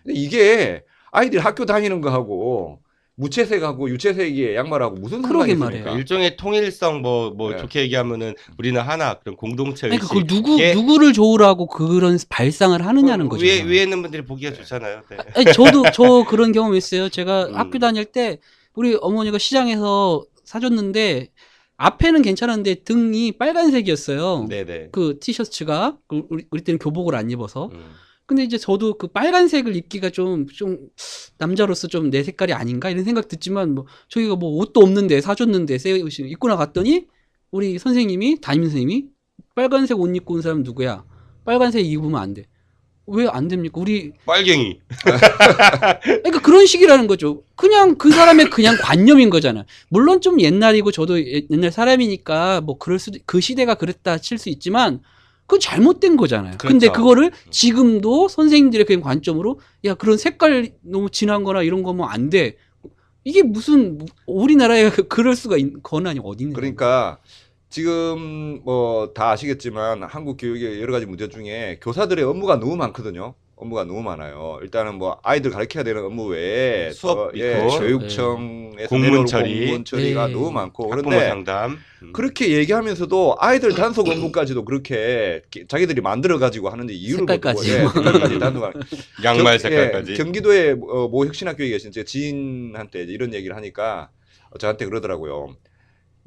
근데 이게 아이들 학교 다니는 거하고 무채색하고 유채색의 양말하고 무슨 상관이 그러게 있습니까? 말이에요. 일종의 통일성 뭐 네. 좋게 얘기하면은 우리는 하나 그런 공동체 그러니까 의식. 그걸 예. 누구를 좋으라고 그런 발상을 하느냐는 거죠. 위에 있는 분들이 보기가 좋잖아요. 네. 아니, 저 그런 경험 있어요. 제가 학교 다닐 때 우리 어머니가 시장에서 사줬는데 앞에는 괜찮았는데 등이 빨간색이었어요. 네네. 그 티셔츠가 우리 때는 교복을 안 입어서. 음. 근데 이제 저도 그 빨간색을 입기가 좀 남자로서 좀 내 색깔이 아닌가 이런 생각 듣지만 뭐 저희가 뭐 옷도 없는데 사줬는데 새 옷을 입고 나갔더니 우리 선생님이 담임 선생님이 빨간색 옷 입고 온 사람 누구야? 빨간색 입으면 안 돼. 왜 안 됩니까? 우리 빨갱이. 그러니까 그런 식이라는 거죠. 그냥 그 사람의 그냥 관념인 거잖아. 물론 좀 옛날이고 저도 옛날 사람이니까 뭐 그럴 수도 그 시대가 그랬다 칠 수 있지만 그건 잘못된 거잖아요. 그렇죠. 근데 그거를 지금도 선생님들의 그냥 관점으로 야 그런 색깔 너무 진한 거나 이런 거면 안 돼. 이게 무슨 우리나라에 그럴 수가 권한이 어디 있는 거야? 그러니까 지금 뭐 다 아시겠지만 한국 교육의 여러 가지 문제 중에 교사들의 업무가 너무 많거든요. 업무가 너무 많아요. 일단은 뭐 아이들 가르쳐야 되는 업무 외에 수업 예, 있고, 교육청에서 공문 내려올 처리. 공문 처리가 네. 너무 많고 학부모 그런데 상담. 그렇게 얘기하면서도 아이들 단속 업무까지도 그렇게 자기들이 만들어 가지고 하는데 이유를 못 두고, 색깔까지. 예, 색깔까지 단속하는 양말 색깔까지. 경기도의 모 혁신학교에 계신 제 지인한테 이런 얘기를 하니까 저한테 그러더라고요.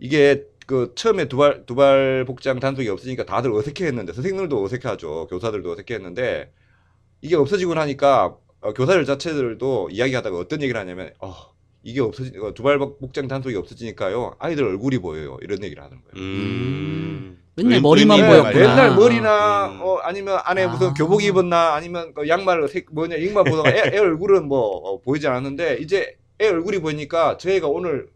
이게 그 처음에 두발 복장 단속이 없으니까 다들 어색해했는데 선생님들도 어색해하죠. 교사들도 어색해했는데 이게 없어지고 나니까 교사들 자체들도 이야기하다가 어떤 얘기를 하냐면 이게 두발 복장 단속이 없어지니까요 아이들 얼굴이 보여요 이런 얘기를 하는 거예요. 맨날 머리만 의미가 보였구나. 말이야. 맨날 머리나 음. 아니면 안에 무슨 교복 입었나 아니면 양말 양말 보다가 애 얼굴은 뭐 보이지 않았는데 이제 애 얼굴이 보이니까 저희가 오늘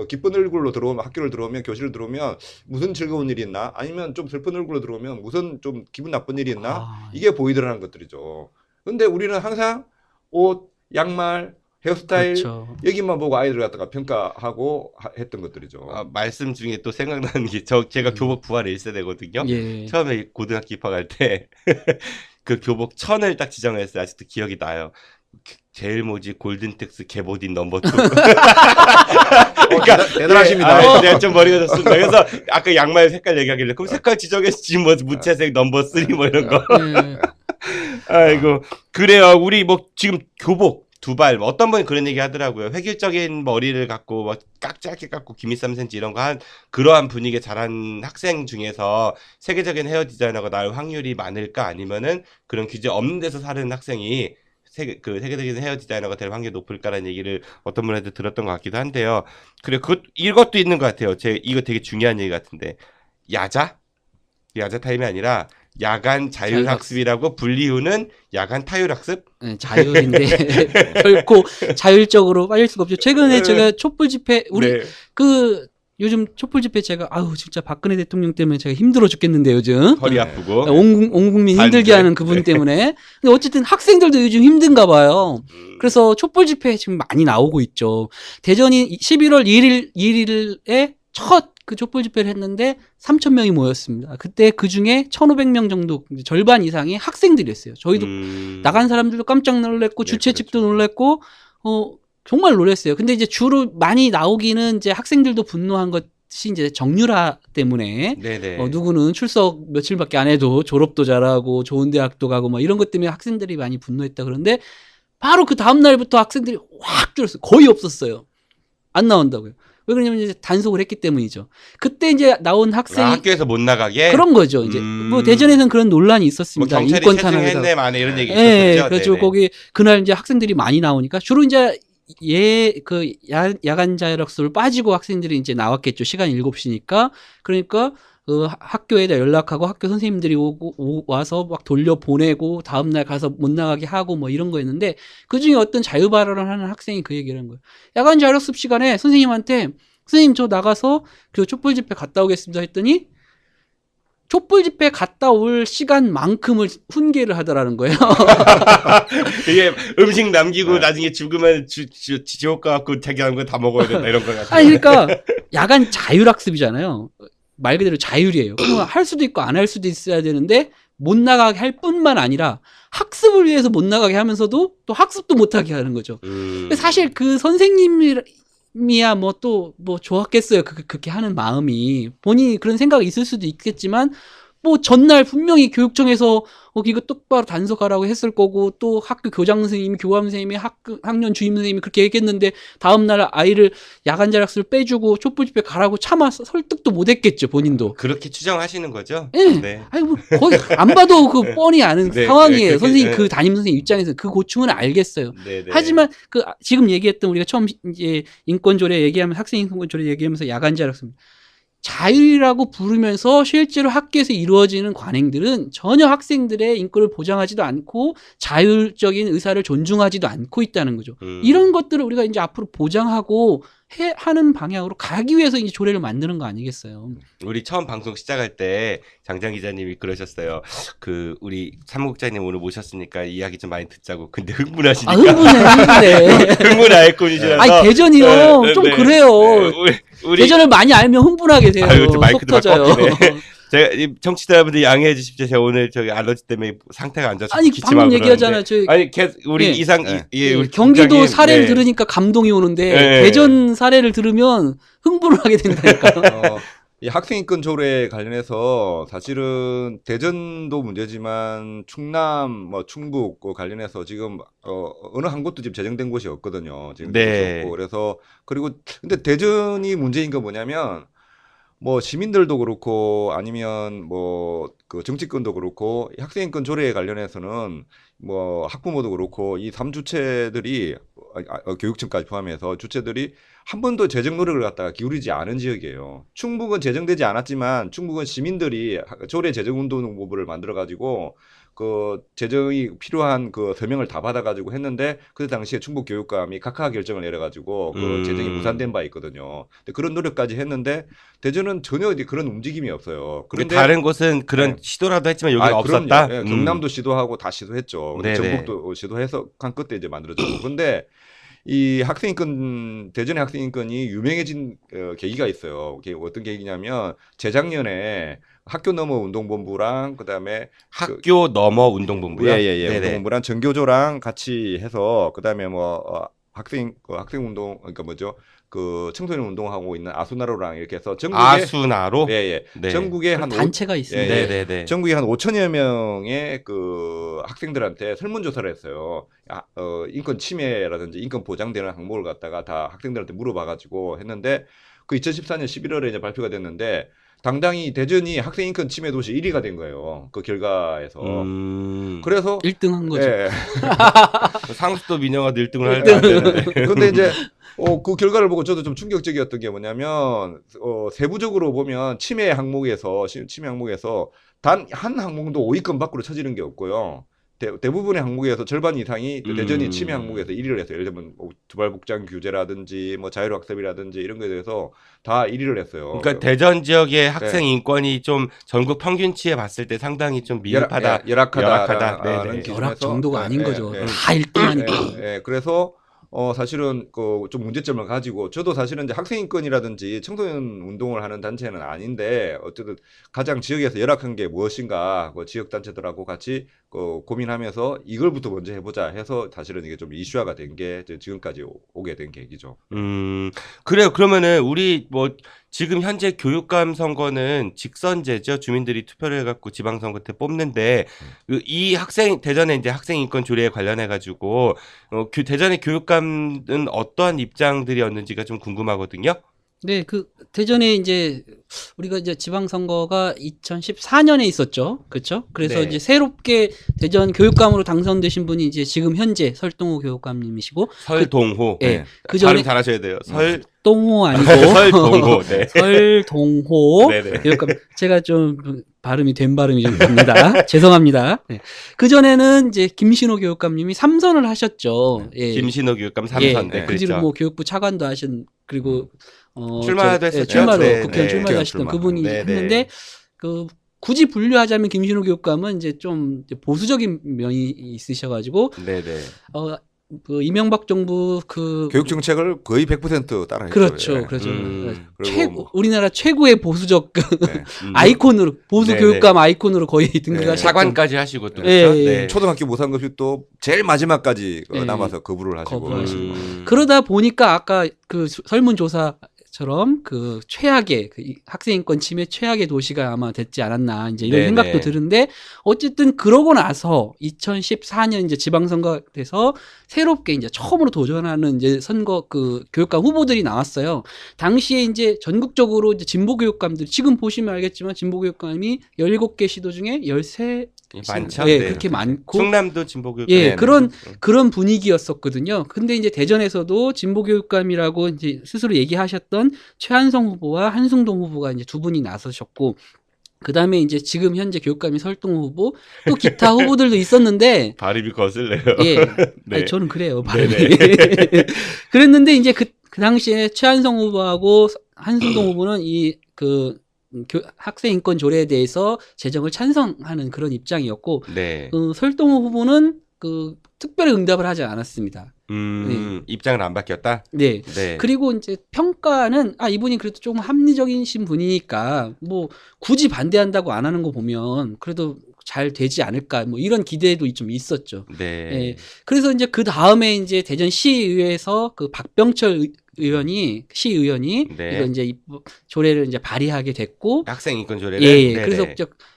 기쁜 얼굴로 들어오면 학교를 들어오면 교실을 들어오면 무슨 즐거운 일이 있나 아니면 좀 슬픈 얼굴로 들어오면 무슨 좀 기분 나쁜 일이 있나 이게 보이더라는 것들이죠. 근데 우리는 항상 옷, 양말, 헤어스타일 그렇죠. 여기만 보고 아이들 갖다가 평가하고 했던 것들이죠. 말씀 중에 또 생각나는 게 제가 교복 부활 1세대거든요. 예. 처음에 고등학교 입학할 때 그 교복 천을 딱 지정했어요. 아직도 기억이 나요. 제일 모지 골든텍스 개보딘 넘버 2. 그러니까 대단하십니다. 내가 좀 머리가 좋습니다. 그래서 아까 양말 색깔 얘기하길래 그럼 색깔 지정했지 뭐 무채색 넘버 3 뭐 이런 거. 예. 아이고 그래요. 우리 뭐 지금 교복 두발 어떤 분이 그런 얘기 하더라고요. 획일적인 머리를 갖고 막 짧게 깎고 기미 3cm 이런 거 한 그러한 분위기에 자란 학생 중에서 세계적인 헤어 디자이너가 나올 확률이 많을까 아니면은 그런 규제 없는 데서 사는 학생이 세계적인 헤어 디자이너가 될 확률이 높을까라는 얘기를 어떤 분한테 들었던 것 같기도 한데요. 그래 이것도 있는 것 같아요. 이거 되게 중요한 얘기 같은데 야자 타임이 아니라 야간 자율학습이라고 불리우는 야간 타율학습? 네, 자율인데 결코 자율적으로 빠질 수가 없죠. 최근에 제가 촛불 집회 요즘 촛불 집회 제가 진짜 박근혜 대통령 때문에 제가 힘들어 죽겠는데 요즘 허리 아프고 온 국민 힘들게 하는 그분 때문에. 근데 어쨌든 학생들도 요즘 힘든가 봐요. 그래서 촛불 집회 지금 많이 나오고 있죠. 대전이 11월 1일에 첫 그 촛불 집회를 했는데 3,000명이 모였습니다. 그때 그 중에 1,500명 정도 절반 이상이 학생들이었어요. 저희도 나간 사람들도 깜짝 놀랐고 주최 측도 놀랐고 정말 놀랐어요. 근데 이제 주로 많이 나오기는 이제 학생들도 분노한 것 그것이 이제 정률화 때문에 네네. 누구는 출석 며칠밖에 안 해도 졸업도 잘하고 좋은 대학도 가고 뭐 이런 것 때문에 학생들이 많이 분노했다 그런데 바로 그 다음 날부터 학생들이 확 줄었어요. 거의 없었어요. 안 나온다고요. 왜 그러냐면 이제 단속을 했기 때문이죠. 그때 이제 나온 학생이 학교에서 못 나가게 그런 거죠. 이제 뭐 대전에서는 그런 논란이 뭐 있었습니다. 경찰이 인권 탄압에서. 체증했네 만에 이런 얘기 예, 있었죠. 그렇죠. 네네. 거기 그날 이제 학생들이 많이 나오니까 주로 이제 야간 자율학습을 빠지고 학생들이 이제 나왔겠죠. 시간이 7시니까. 그러니까 그 학교에다 연락하고 학교 선생님들이 와서 막 돌려보내고 다음날 가서 못 나가게 하고 뭐 이런 거였는데 그중에 어떤 자유 발언을 하는 학생이 그 얘기를 한 거예요. 야간 자율학습 시간에 선생님한테 선생님 저 나가서 그 촛불 집회 갔다 오겠습니다 했더니 촛불 집회 갔다 올 시간만큼을 훈계를 하더라는 거예요. 이게 음식 남기고 나중에 죽으면 지옥 가갖고 자기 하는 거 다 먹어야 된다 이런 거 같아요. 아니 그러니까 야간 자율학습이잖아요. 말 그대로 자율이에요. 그럼 할 수도 있고 안 할 수도 있어야 되는데 못 나가게 할 뿐만 아니라 학습을 위해서 못 나가게 하면서도 또 학습도 못 하게 하는 거죠. 사실 그 선생님이야 뭐 또 뭐 좋았겠어요. 그렇게 하는 마음이 본인이 그런 생각이 있을 수도 있겠지만 뭐 전날 분명히 교육청에서 이거 똑바로 단속하라고 했을 거고 또 학교 교장 선생님이 교감 선생님이 학년 주임 선생님이 그렇게 얘기했는데 다음날 아이를 야간 자율학습을 빼주고 촛불 집회 가라고 차마 설득도 못 했겠죠 본인도. 그렇게 추정하시는 거죠? 예. 네. 아니 뭐 거의 안 봐도 그 뻔히 아는 네, 상황이에요. 네, 선생님 네. 그 담임 선생님 입장에서 그 고충은 알겠어요. 네네. 하지만 그 지금 얘기했던 우리가 처음 이제 인권 조례 얘기하면 학생 인권 조례 얘기하면서 야간 자율학습 자율이라고 부르면서 실제로 학교에서 이루어지는 관행들은 전혀 학생들의 인권을 보장하지도 않고 자율적인 의사를 존중하지도 않고 있다는 거죠. 이런 것들을 우리가 이제 앞으로 보장하고 하는 방향으로 가기 위해서 이제 조례를 만드는 거 아니겠어요? 우리 처음 방송 시작할 때 장장 기자님이 그러셨어요. 그 우리 사무국장님 오늘 모셨으니까 이야기 좀 많이 듣자고. 근데 흥분하시니까. 흥분해. 흥분 아이콘이시라서. 아니 대전이요. 네, 좀 네. 그래요. 네, 우리 대전을 많이 알면 흥분하게 돼요. 아유, 저 속 마이크도 막 터져요. 꺾이네. 제가 이 청취자 여러분들 양해해 주십시오. 제가 오늘 저기 알러지 때문에 상태가 안 좋아서 아니 기침하고 방금 얘기하잖아요. 그러는데. 저 아니 우리 예. 이상 네. 예, 우리 경기도 국장님, 사례를 네. 들으니까 감동이 오는데 네. 대전 사례를 들으면 흥분을 하게 된다니까요. 이 학생인권 조례 관련해서 사실은 대전도 문제지만 충남, 뭐 충북 관련해서 지금 어느 한 곳도 지금 제정된 곳이 없거든요. 지금 네. 없고. 그래서 그리고 근데 대전이 문제인 건 뭐냐면 뭐 시민들도 그렇고 아니면 뭐 그 정치권도 그렇고 이 학생인권 조례에 관련해서는 뭐 학부모도 그렇고 이 3주체들이 교육청까지 포함해서 주체들이 한 번도 재정 노력을 갖다가 기울이지 않은 지역이에요. 충북은 제정되지 않았지만 충북은 시민들이 조례 재정 운동본부를 만들어 가지고 그 재정이 필요한 그 서명을 다 받아 가지고 했는데 그 당시에 충북 교육감이 각하 결정을 내려 가지고 그 재정이 무산된 바 있거든요. 근데 그런 노력까지 했는데 대전은 전혀 그런 움직임이 없어요. 그런데 다른 곳은 그런 네. 시도라도 했지만 여기는 없었다. 그럼요. 예, 경남도 시도하고 다 시도했죠. 네네. 전북도 시도해서 한 끝에 이제 만들어졌고. 그런데 이 학생인권 대전의 학생인권이 유명해진 계기가 있어요. 어떤 계기냐면 재작년에 학교 넘어 운동본부랑 그다음에 학교 넘어 운동본부요. 예예예 네네. 운동본부랑 전교조랑 같이 해서 그다음에 뭐 학생 운동 그러니까 뭐죠 그 청소년 운동하고 있는 아수나로랑 이렇게 해서 전국에 아수나로. 예예 네. 전국에 한 단체가 있습니다. 예, 네네네. 전국에 한 5천여 명의 그 학생들한테 설문조사를 했어요. 인권 침해라든지 인권 보장되는 항목을 갖다가 다 학생들한테 물어봐가지고 했는데 그 2014년 11월에 이제 발표가 됐는데 당당히 대전이 학생 인권 침해 도시 1위가 된 거예요. 그 결과에서. 그래서 1등 한 거죠. 예. 상수도 민영화도 1등을 하려면 안 되는데. 근데 이제 그 결과를 보고 저도 좀 충격적이었던 게 뭐냐면 세부적으로 보면 침해 항목에서 단 한 항목도 5위권 밖으로 쳐지는 게 없고요. 대부분의 항목에서 절반 이상이 대전이 침해 항목에서 1위를 했어요. 예를 들면 두발복장 규제라든지 뭐 자율학습이라든지 이런 거에 대해서 다 1위를 했어요. 그러니까 대전 지역의 학생 인권이 좀 전국 평균치에 봤을 때 상당히 좀 미흡하다, 열악하다. 네네. 열악 정도가 아닌 거죠. 예. 다 1등하니까. 예, 그래서 사실은 좀 문제점을 가지고 저도 사실은 이제 학생인권이라든지 청소년 운동을 하는 단체는 아닌데 어쨌든 가장 지역에서 열악한 게 무엇인가 그 지역 단체들하고 같이 고민하면서 이걸부터 먼저 해보자 해서 사실은 이게 좀 이슈화가 된 게 지금까지 오게 된 계기죠. 그래요. 그러면은 우리 뭐 지금 현재 교육감 선거는 직선제죠. 주민들이 투표를 해갖고 지방선거 때 뽑는데 이 대전의 이제 학생인권 조례에 관련해가지고 대전의 교육감은 어떠한 입장들이었는지가 좀 궁금하거든요. 네, 그 대전에 이제 우리가 이제 지방선거가 2014년에 있었죠, 그렇죠? 그래서 네. 이제 새롭게 대전 교육감으로 당선되신 분이 이제 지금 현재 설동호 교육감님이시고, 설동호. 예, 네. 그 전에 발음 잘하셔야 돼요. 동호 아니고 설동호. 네. 설동호 네네. 교육감. 제가 좀 발음이 된 발음이 좀 됩니다. 죄송합니다. 네. 그 전에는 이제 김신호 교육감님이 3선을 하셨죠. 예. 김신호 교육감 예, 3선. 네, 그 뒤로 그렇죠. 뭐 교육부 차관도 하신, 그리고 출마도 했었죠. 출마로 네, 국회의원 네. 출마도 하시던 출마. 그분이 네, 네. 했는데, 그 굳이 분류하자면 김신호 교육감은 이제 좀 이제 보수적인 면이 있으셔가지고 네네. 그 이명박 정부 그 교육 정책을 거의 100% 따라했죠. 그렇죠, 예. 그렇죠. 그리고 뭐- 우리나라 최고의 보수적 네. 아이콘으로, 보수 네네. 교육감 아이콘으로 거의 등극하셨던. 네. 차관까지 하시고 또. 예, 그렇죠? 예. 네. 초등학교 무상급식도 제일 마지막까지 예. 남아서 거부를 하시고. 거부하시고. 그러다 보니까 아까 그 설문조사처럼 그 최악의 학생인권 침해 최악의 도시가 아마 됐지 않았나 이제 이런 네네. 생각도 드는데, 어쨌든 그러고 나서 2014년 이제 지방선거 돼서 새롭게 이제 처음으로 도전하는 이제 선거 그 교육감 후보들이 나왔어요. 당시에 이제 전국적으로 이제 진보 교육감들, 지금 보시면 알겠지만 진보 교육감이 17개 시도 중에 13 많죠. 예, 네. 그렇게 많고, 충남도 진보 교육감. 예, 네, 그런 분위기였었거든요. 근데 이제 대전에서도 진보교육감이라고 이제 스스로 얘기하셨던 최한성 후보와 한승동 후보가 이제 두 분이 나서셨고, 그 다음에 이제 지금 현재 교육감이 설동호 후보, 또 기타 후보들도 있었는데, 발음이 거슬려요. 예, 네. 아니, 저는 그래요, 발음이. 네네. 그랬는데 이제 그 당시에 최한성 후보하고 한승동 후보는 학생 인권 조례에 대해서 제정을 찬성하는 그런 입장이었고, 네. 설동호 후보는 특별히 응답을 하지 않았습니다. 입장을 안 바뀌었다? 네. 네. 그리고 이제 평가는, 이분이 그래도 조금 합리적이신 분이니까 뭐 굳이 반대한다고 안 하는 거 보면 그래도 잘 되지 않을까, 뭐 이런 기대도 좀 있었죠. 네. 예. 그래서 이제 그 다음에 이제 대전시의회에서 그 박병철 시의원이 네. 이거 이제 조례를 이제 발의하게 됐고, 학생 인권 조례를. 예, 네네. 그래서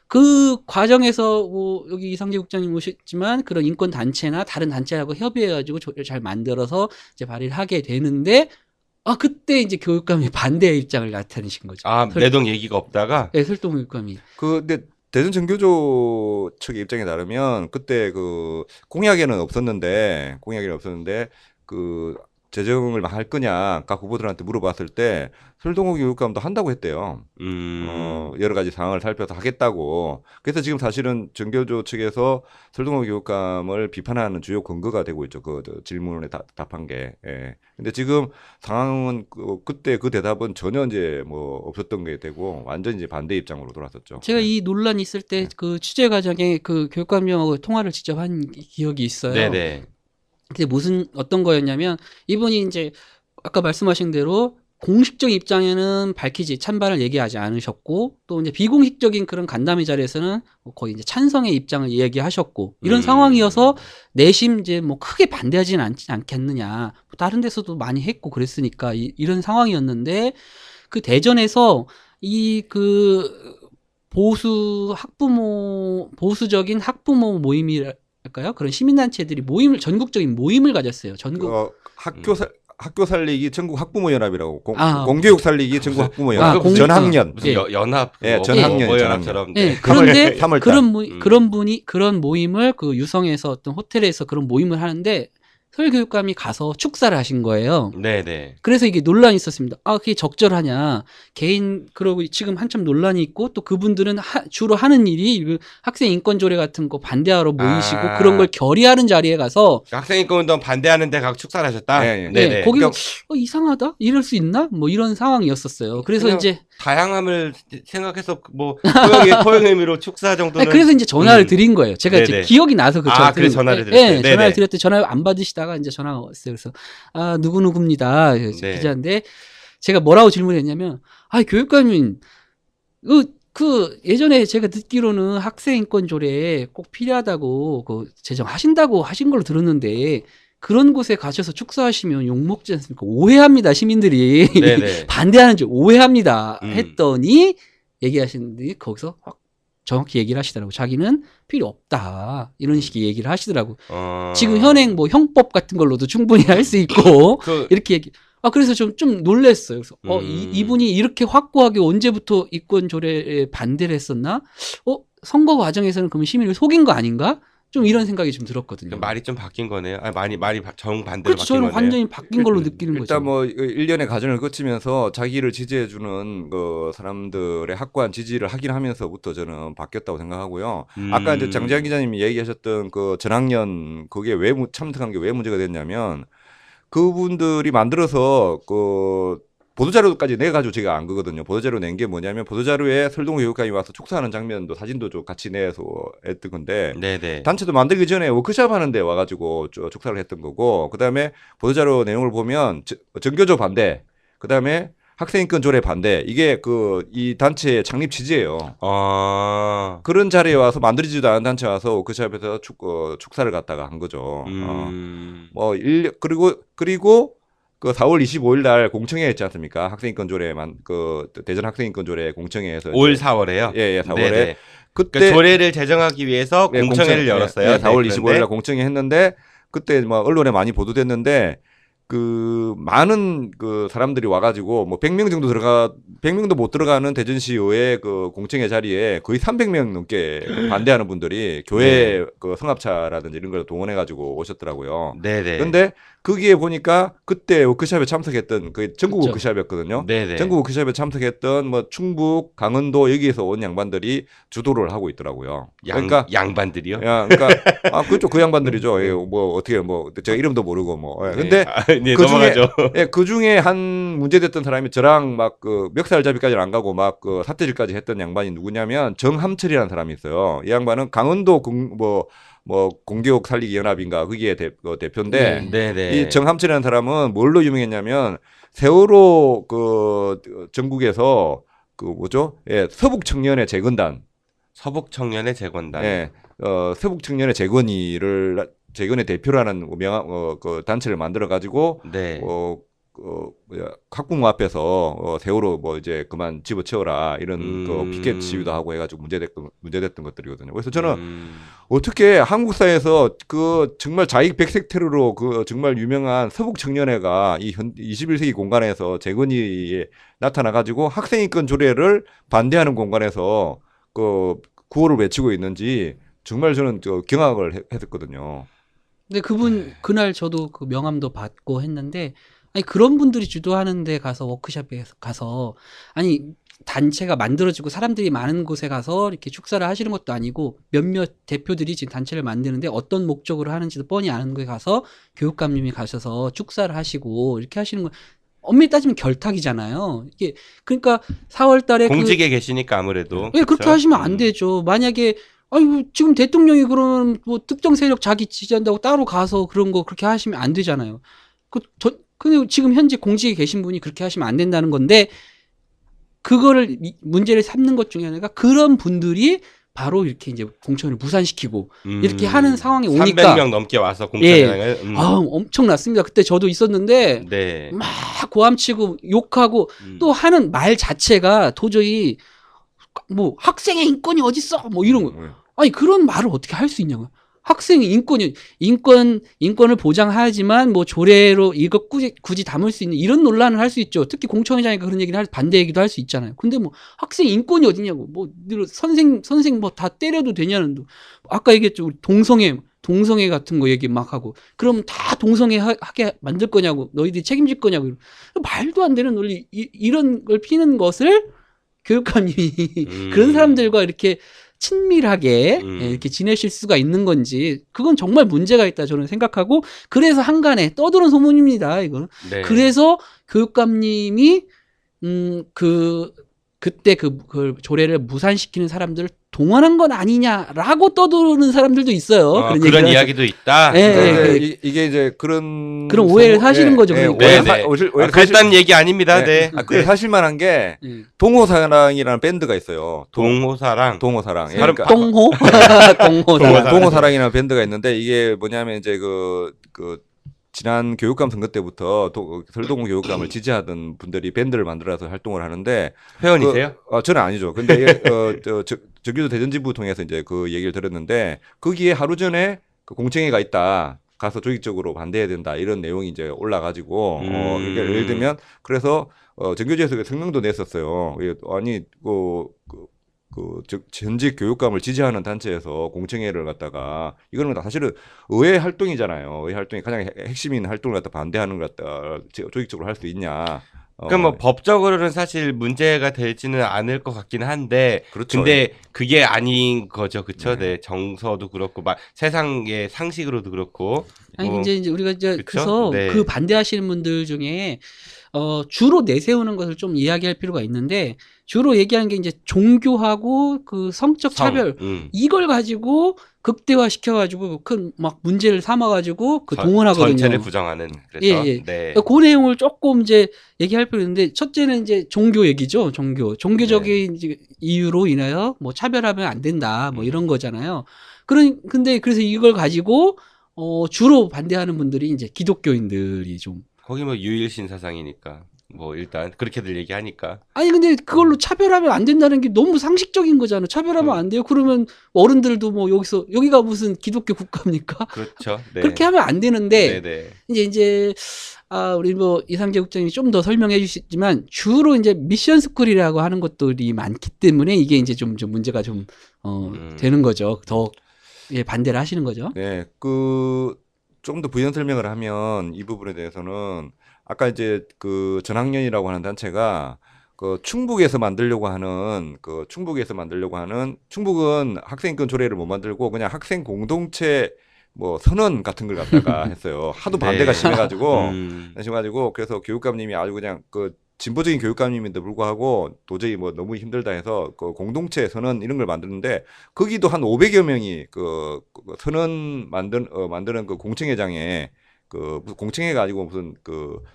그 과정에서 뭐 여기 이상재 국장님 오셨지만 그런 인권 단체나 다른 단체하고 협의해가지고 조례를 잘 만들어서 이제 발의를 하게 되는데, 그때 이제 교육감이 반대의 입장을 나타내신 거죠. 내동 얘기가 없다가. 네, 설동 교육감이. 근데 대전 전교조 측의 입장에 따르면 그때 공약에는 없었는데 그 재정을 막 할 거냐 각 후보들한테 물어봤을 때 설동호 교육감도 한다고 했대요. 여러 가지 상황을 살펴서 하겠다고. 그래서 지금 사실은 전교조 측에서 설동호 교육감을 비판하는 주요 근거가 되고 있죠. 그 질문에 답한 게. 예. 근데 지금 상황은 그때 그 대답은 전혀 이제 뭐 없었던 게 되고 완전 이제 반대 입장으로 돌아섰죠. 제가 이 논란이 있을 때 그 취재 과정에 그 교육감님하고 통화를 직접 한 기억이 있어요. 네네. 근데 어떤 거였냐면, 이분이 이제 아까 말씀하신 대로 공식적인 입장에는 찬반을 얘기하지 않으셨고, 또 이제 비공식적인 그런 간담회 자리에서는 거의 이제 찬성의 입장을 얘기하셨고, 이런 상황이어서 내심 이제 뭐 크게 반대하지는 않겠느냐. 다른 데서도 많이 했고 그랬으니까 이런 상황이었는데, 그 대전에서 보수적인 학부모 모임이랄까요? 그런 시민단체들이 전국적인 모임을 가졌어요. 학교 살리기 전국 학부모 연합이라고 아. 공교육 살리기 전국 학부모 아, 연합 공교육- 전학년 무슨 연합. 예, 뭐, 전학년, 뭐 전학년. 연합처럼. 예, 네. 그런데 3월 그런 모임을 그 유성에서 어떤 호텔에서 그런 모임을 하는데 서울교육감이 가서 축사를 하신 거예요. 네네. 그래서 이게 논란이 있었습니다. 그게 적절하냐. 그러고 지금 한참 논란이 있고, 또 그분들은 주로 하는 일이 학생 인권 조례 같은 거 반대하러 모이시고 그런 걸 결의하는 자리에 가서 학생 인권 운동 반대하는데 각 축사를 하셨다? 예, 예. 네네. 거기 그러니까 이상하다? 이럴 수 있나? 뭐 이런 상황이었었어요. 그래서 그냥 이제 다양함을 생각해서 뭐 포용 의미로 축사 정도는. 그래서 이제 전화를 드린 거예요. 제가 이제 네네. 기억이 나서 그래서 전화를 예, 드렸어요. 네네. 전화를 드렸더니 전화를 안 받으시다가 이제 전화가 왔어요. 그래서 누구누구입니다. 네. 기자인데 제가 뭐라고 질문했냐면, 교육감님 그 예전에 제가 듣기로는 학생 인권 조례 꼭 필요하다고 그 제정하신다고 하신 걸로 들었는데 그런 곳에 가셔서 축사하시면 욕 먹지 않습니까? 오해합니다 시민들이 네네. 반대하는 줄 오해합니다 음. 했더니 얘기하시는데 거기서 확 정확히 얘기를 하시더라고. 자기는 필요 없다 이런 식의 얘기를 하시더라고. 지금 현행 뭐 형법 같은 걸로도 충분히 할 수 있고 그 이렇게 얘기. 그래서 좀 놀랬어요. 그래서 이분이 이렇게 확고하게 언제부터 인권 조례에 반대를 했었나? 선거 과정에서는 그러면 시민을 속인 거 아닌가? 좀 이런 생각이 좀 들었거든요. 말이 좀 바뀐 거네요. 말이 정반대로 그렇죠. 바뀐 저는 거네요. 완전히 바뀐 걸로 느끼는 거죠. 일단 뭐 일련의 과정을 거치면서 자기를 지지해주는 그 사람들의 확고한 지지를 하긴 하면서부터 저는 바뀌었다고 생각하고요. 아까 이제 장재환 기자님이 얘기하셨던 그 전학년 그게 왜 참석한 게 왜 문제가 됐냐면 그분들이 만들어서 그 보도자료까지 내가지고 제가 안 거거든요. 보도자료 낸 게 뭐냐면 보도자료에 설동호 교육감이 와서 축사하는 장면도 사진도 좀 같이 내서 했던 건데 네네. 단체도 만들기 전에 워크숍 하는데 와가지고 축사를 했던 거고 그다음에 보도자료 내용을 보면 전교조 반대 그다음에 학생인권 조례 반대 이게 이 단체의 창립 취지예요. 그런 자리에 와서 만들어지지도 않은 단체 와서 워크숍에서 축사를 갖다가 한 거죠. 그리고 그 4월 25일 날 공청회 했지 않습니까? 학생인권 조례만 대전 학생인권 조례 공청회에서 올 4월에요. 예, 4월에 네네. 그때 그러니까 조례를 제정하기 위해서 네, 공청회를 열었어요. 네, 4월 네, 25일 날 공청회 했는데 그때 뭐 언론에 많이 보도됐는데 그 많은 그 사람들이 와가지고 뭐 100명 정도 100명도 못 들어가는 대전시의회 그 공청회 자리에 거의 300명 넘게 반대하는 분들이 교회 그 성합차라든지 이런 걸 동원해가지고 오셨더라고요. 네네. 그런데 거기에 보니까 그때 워크숍에 참석했던 그 전국 그쵸. 워크숍이었거든요. 네네. 전국 워크숍에 참석했던 뭐 충북, 강원도 여기에서 온 양반들이 주도를 하고 있더라고요. 그러니까 양반들이요? 그러니까 그렇죠. 그 양반들이죠. 예, 뭐 어떻게 뭐 제가 이름도 모르고 뭐. 예. 근데 네, 그 중에 넘어가죠. 그 중에 한 문제됐던 사람이 저랑 막 그 멱살잡이까지는 안 가고 막 그 사퇴질까지 했던 양반이 누구냐면 정함철이라는 사람이 있어요. 이 양반은 강원도 공교육 살리기 연합인가 거기에 대표인데 네네. 이 정함철이라는 사람은 뭘로 유명했냐면 세월호 그 전국에서 그 뭐죠? 예, 서북 청년의 재건단. 서북 청년의 재건단. 예, 서북 청년의 재건의 대표라는 그 단체를 만들어 가지고 네. 학부모 앞에서 세월호 뭐 이제 그만 집어치워라 이런 그 피켓 시위도 하고 해가지고 문제됐던 것들이거든요. 그래서 저는 어떻게 한국 사회에서 그 정말 자익 백색 테러로 그 정말 유명한 서북 청년회가 이 21세기 공간에서 재건이에 나타나가지고 학생인권 조례를 반대하는 공간에서 그 구호를 외치고 있는지 정말 저는 경악을 했었거든요. 근데 그분 그날 저도 그 명함도 받고 했는데 아니 그런 분들이 주도하는 데 가서 워크숍에 가서 아니 단체가 만들어지고 사람들이 많은 곳에 가서 이렇게 축사를 하시는 것도 아니고 몇몇 대표들이 지금 단체를 만드는데 어떤 목적으로 하는지도 뻔히 아는 곳에 가서 교육감님이 가셔서 축사를 하시고 이렇게 하시는 거 엄밀히 따지면 결탁이잖아요. 이게 그러니까 4월 달에 공직에 계시니까 아무래도. 예, 그렇게 하시면 안 되죠. 만약에 아유 지금 대통령이 그런 뭐 특정 세력 자기 지지한다고 따로 가서 그런 거 그렇게 하시면 안 되잖아요. 근데 지금 현재 공직에 계신 분이 그렇게 하시면 안 된다는 건데 그거를 문제를 삼는 것 중에 하나가 그런 분들이 바로 이렇게 이제 공천을 무산시키고 이렇게 하는 상황이 오니까 300명 넘게 와서 공천을 엄청났습니다. 그때 저도 있었는데 네. 막 고함치고 욕하고 또 하는 말 자체가 도저히 뭐 학생의 인권이 어딨어 뭐 이런 거 아니 그런 말을 어떻게 할 수 있냐고요. 학생의 인권을 보장하지만 뭐 조례로 이거 굳이 담을 수 있는 이런 논란을 할 수 있죠. 특히 공청회장이니까 그런 얘기를 반대 얘기도 할 수 있잖아요. 근데 뭐 학생 인권이 어디냐고 뭐 선생 뭐 다 때려도 되냐는 아까 얘기했죠. 우리 동성애 같은 거 얘기 막 하고 그럼 다 동성애 하게 만들 거냐고 너희들이 책임질 거냐고 말도 안 되는 논리 이런 걸 피는 것을 교육감님이 그런 사람들과 이렇게 친밀하게 이렇게 지내실 수가 있는 건지 그건 정말 문제가 있다 저는 생각하고 그래서 한간에 떠드는 소문입니다. 이거는. 네. 그래서 교육감님이 그 그때 그 조례를 무산시키는 사람들을 동원한 건 아니냐라고 떠드는 사람들도 있어요. 그런 얘기를 이야기도 있다. 예, 네, 예, 이게 이제 그런 오해를 사시는 거죠, 그러니까. 오해를 그랬다는 얘기 아닙니다. 네. 그래 사실만한 게 예. 동호사랑이라는 밴드가 있어요. 동호사랑. 동호사랑. 예, 사람- 그러니까 동호 동호사. 동호사랑이라는 밴드가 있는데 이게 뭐냐면 이제 그 지난 교육감 선거 때부터 설동호 교육감을 지지하던 분들이 밴드를 만들어서 활동을 하는데 회원이세요? 저는 아니죠. 근데 이게 저기도 대전지부 통해서 이제 그 얘기를 들었는데 거기에 하루 전에 그 공청회가 있다. 가서 조직적으로 반대해야 된다. 이런 내용이 이제 올라가지고 이게 예를 들면 그래서 전교조에서 성명도 냈었어요. 아니 전직 교육감을 지지하는 단체에서 공청회를 갖다가 이거는 사실은 의회 활동이잖아요. 의회 활동이 가장 핵심인 활동을 갖다 반대하는 걸 갖다 조직적으로 할 수 있냐. 그럼 뭐 법적으로는 사실 문제가 되지는 않을 것 같긴 한데, 그렇죠. 근데 그게 아닌 거죠, 그쵸? 네. 네, 정서도 그렇고, 막 세상의 상식으로도 그렇고. 아니 뭐, 이제 우리가 이제 그쵸? 그래서 네. 그 반대하시는 분들 중에 주로 내세우는 것을 좀 이야기할 필요가 있는데 주로 얘기하는 게 이제 종교하고 그 성적 성, 차별 이걸 가지고 극대화 시켜가지고 큰 막 문제를 삼아가지고 그 동원하거든요. 전체를 부정하는. 그래서 예, 예. 네. 그 내용을 조금 이제 얘기할 필요 있는데 첫째는 이제 종교 얘기죠. 종교적인 네. 이제 이유로 인하여 뭐 차별하면 안 된다 뭐 이런 거잖아요. 근데 그래서 이걸 가지고 주로 반대하는 분들이 이제 기독교인들이 좀 거기 뭐 유일신 사상이니까. 뭐 일단 그렇게들 얘기하니까. 아니 근데 그걸로 차별하면 안 된다는 게 너무 상식적인 거잖아요. 차별하면 안 돼요. 그러면 어른들도 뭐 여기가 무슨 기독교 국가입니까? 그렇죠. 네. 그렇게 하면 안 되는데 네네. 이제 우리 뭐 이상재 국장님이 좀 더 설명해 주시지만 주로 이제 미션 스쿨이라고 하는 것들이 많기 때문에 이게 이제 좀 문제가 좀 되는 거죠. 더 반대를 하시는 거죠. 네, 좀 더 부연 설명을 하면 이 부분에 대해서는 아까 이제 그 전학년이라고 하는 단체가 충북에서 만들려고 하는 충북은 학생인권 조례를 못 만들고 그냥 학생 공동체 뭐 선언 같은 걸 갖다가 했어요. 하도 반대가 네. 심해가지고 그래서 교육감님이 아주 그냥 진보적인 교육감님인데 불구하고 도저히 뭐 너무 힘들다 해서 공동체 선언 이런 걸 만드는데 거기도 한 500여 명이 선언 만드는 공청회장에 공청회가 아니고 무슨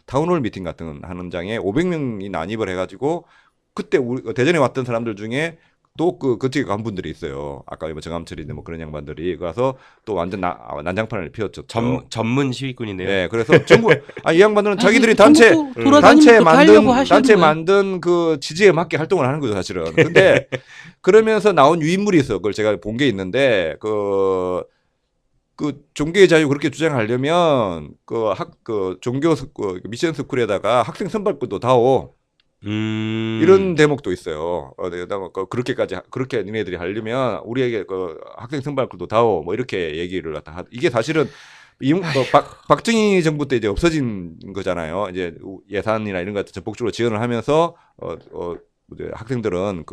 타운홀 미팅 같은 하는 장에 500명이 난입을 해가지고 그때 우리 대전에 왔던 사람들 중에 또 그쪽에 간 분들이 있어요. 아까 뭐 정암철인데 뭐 그런 양반들이 가서 또 완전 난장판을 피웠죠. 전문 시위꾼이네요. 네, 그래서 전국 이 양반들은 자기들이 단체 만든 그 지지에 맞게 활동을 하는 거죠, 사실은. 근데 그러면서 나온 유인물이 있어요. 그걸 제가 본 게 있는데 종교의 자유 그렇게 주장하려면 종교 미션 스쿨에다가 학생 선발권도 다오. 이런 대목도 있어요. 그렇게 니네들이 하려면 우리에게 학생 선발권도 다오. 뭐 이렇게 얘기를 갖다 이게 사실은 박정희 정부 때 이제 없어진 거잖아요. 이제 예산이나 이런 것 적극적으로 지원을 하면서 이제 학생들은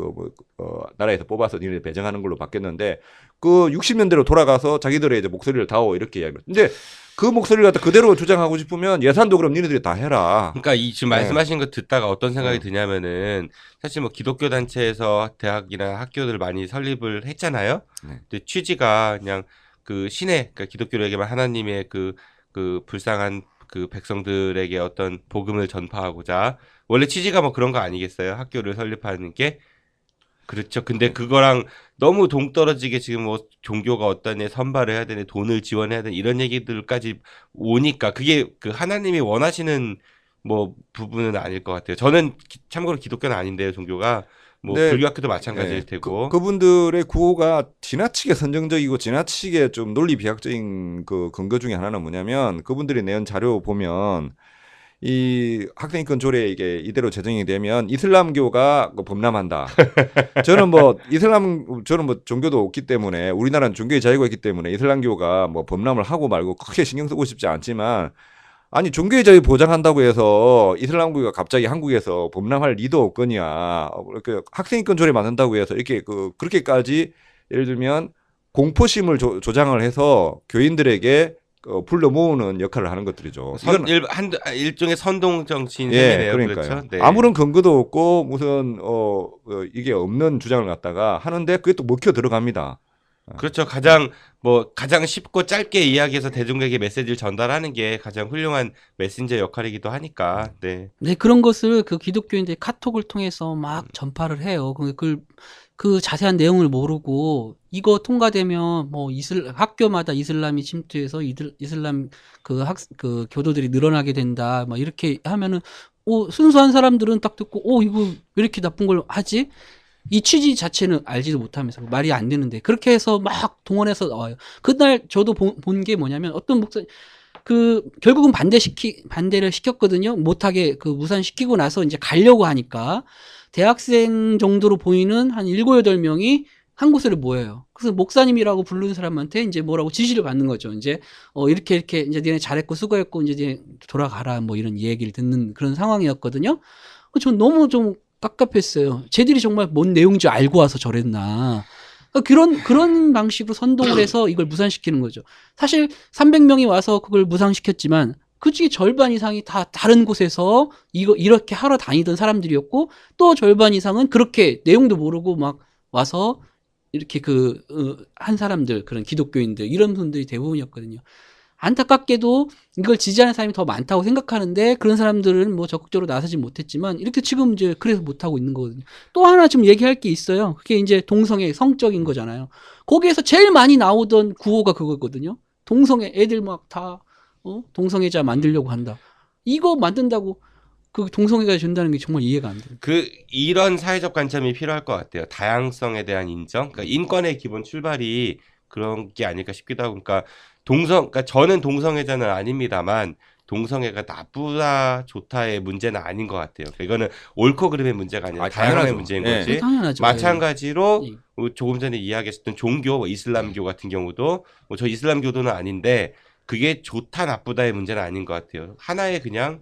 나라에서 뽑아서 니네 배정하는 걸로 바뀌었는데 60년대로 돌아가서 자기들의 이제 목소리를 다오 이렇게 이야기를. 근데 그 목소리를 갖다 그대로 주장하고 싶으면 예산도 그럼 니네들이 다 해라. 그러니까 지금 말씀하신 거 듣다가 어떤 생각이 드냐면은 사실 뭐 기독교 단체에서 대학이나 학교들 많이 설립을 했잖아요. 네. 근데 취지가 그냥 그러니까 기독교로 얘기하면 하나님의 그 불쌍한 백성들에게 어떤 복음을 전파하고자 원래 취지가 뭐 그런 거 아니겠어요? 학교를 설립하는 게. 그렇죠. 근데 그거랑 너무 동떨어지게 지금 뭐 종교가 어떤 애 선발을 해야 되네, 돈을 지원해야 되네 이런 얘기들까지 오니까 그게 하나님이 원하시는 뭐 부분은 아닐 것 같아요. 저는 참고로 기독교는 아닌데요, 종교가. 뭐 네. 불교학교도 마찬가지일 테고. 그분들의 구호가 지나치게 선정적이고 지나치게 좀 논리 비약적인 근거 중에 하나는 뭐냐면 그분들이 낸 자료 보면 이 학생인권 조례 이게 이대로 제정이 되면 이슬람교가 범람한다. 저는 뭐 종교도 없기 때문에 우리나라는 종교의 자유가 있기 때문에 이슬람교가 뭐 범람을 하고 말고 크게 신경 쓰고 싶지 않지만 아니 종교의 자유 보장한다고 해서 이슬람교가 갑자기 한국에서 범람할 리도 없거니와 학생인권 조례 만든다고 해서 이렇게 그렇게까지 예를 들면 공포심을 조장을 해서 교인들에게 불러 모으는 역할을 하는 것들이죠. 이건 일종의 선동 정치인 예, 셈이네요. 그러니까요. 그렇죠? 네. 아무런 근거도 없고 무슨 이게 없는 주장을 갖다가 하는데 그게 또 먹혀 들어갑니다. 그렇죠. 가장 쉽고 짧게 이야기해서 대중에게 메시지를 전달하는 게 가장 훌륭한 메신저 역할이기도 하니까. 네. 네, 그런 것을 그 기독교인들이 카톡을 통해서 막 전파를 해요. 그 자세한 내용을 모르고 이거 통과되면 뭐 학교마다 이슬람이 침투해서 이슬람 그 교도들이 늘어나게 된다. 막 이렇게 하면은 순수한 사람들은 딱 듣고 이거 왜 이렇게 나쁜 걸 하지? 이 취지 자체는 알지도 못하면서 말이 안 되는데 그렇게 해서 막 동원해서 나와요. 그날 저도 본 게 뭐냐면 어떤 목사 결국은 반대를 시켰거든요. 못하게 무산시키고 나서 이제 가려고 하니까 대학생 정도로 보이는 한 7, 8명이 한 곳으로 모여요. 그래서 목사님이라고 부르는 사람한테 이제 뭐라고 지시를 받는 거죠. 이제 이렇게 이제 니네 잘했고 수고했고 이제 니네 돌아가라 뭐 이런 얘기를 듣는 그런 상황이었거든요. 전 너무 좀 깝깝했어요. 쟤들이 정말 뭔 내용인지 알고 와서 저랬나. 그런 방식으로 선동을 해서 이걸 무산시키는 거죠. 사실 300명이 와서 그걸 무산시켰지만 그 중에 절반 이상이 다 다른 곳에서 이렇게 하러 다니던 사람들이었고 또 절반 이상은 그렇게 내용도 모르고 막 와서 이렇게 한 사람들, 그런 기독교인들 이런 분들이 대부분이었거든요. 안타깝게도 이걸 지지하는 사람이 더 많다고 생각하는데 그런 사람들은 뭐 적극적으로 나서지 못했지만 이렇게 지금 이제 그래서 못하고 있는 거거든요. 또 하나 좀 얘기할 게 있어요. 그게 이제 동성애 성적인 거잖아요. 거기에서 제일 많이 나오던 구호가 그거거든요. 동성애 애들 막 다 동성애자 만들려고 한다. 이거 만든다고 동성애가 된다는 게 정말 이해가 안 돼요. 이런 사회적 관점이 필요할 것 같아요. 다양성에 대한 인정. 그러니까 인권의 기본 출발이 그런 게 아닐까 싶기도 하고. 그러니까 저는 동성애자는 아닙니다만 동성애가 나쁘다 좋다의 문제는 아닌 것 같아요. 그러니까 이거는 옳고 그름의 문제가 아니라 다양함의 문제인 거지. 당연하죠. 마찬가지로 조금 전에 이야기했던 종교, 이슬람교 같은 경우도 저 이슬람교도는 아닌데 그게 좋다 나쁘다의 문제는 아닌 것 같아요. 하나의 그냥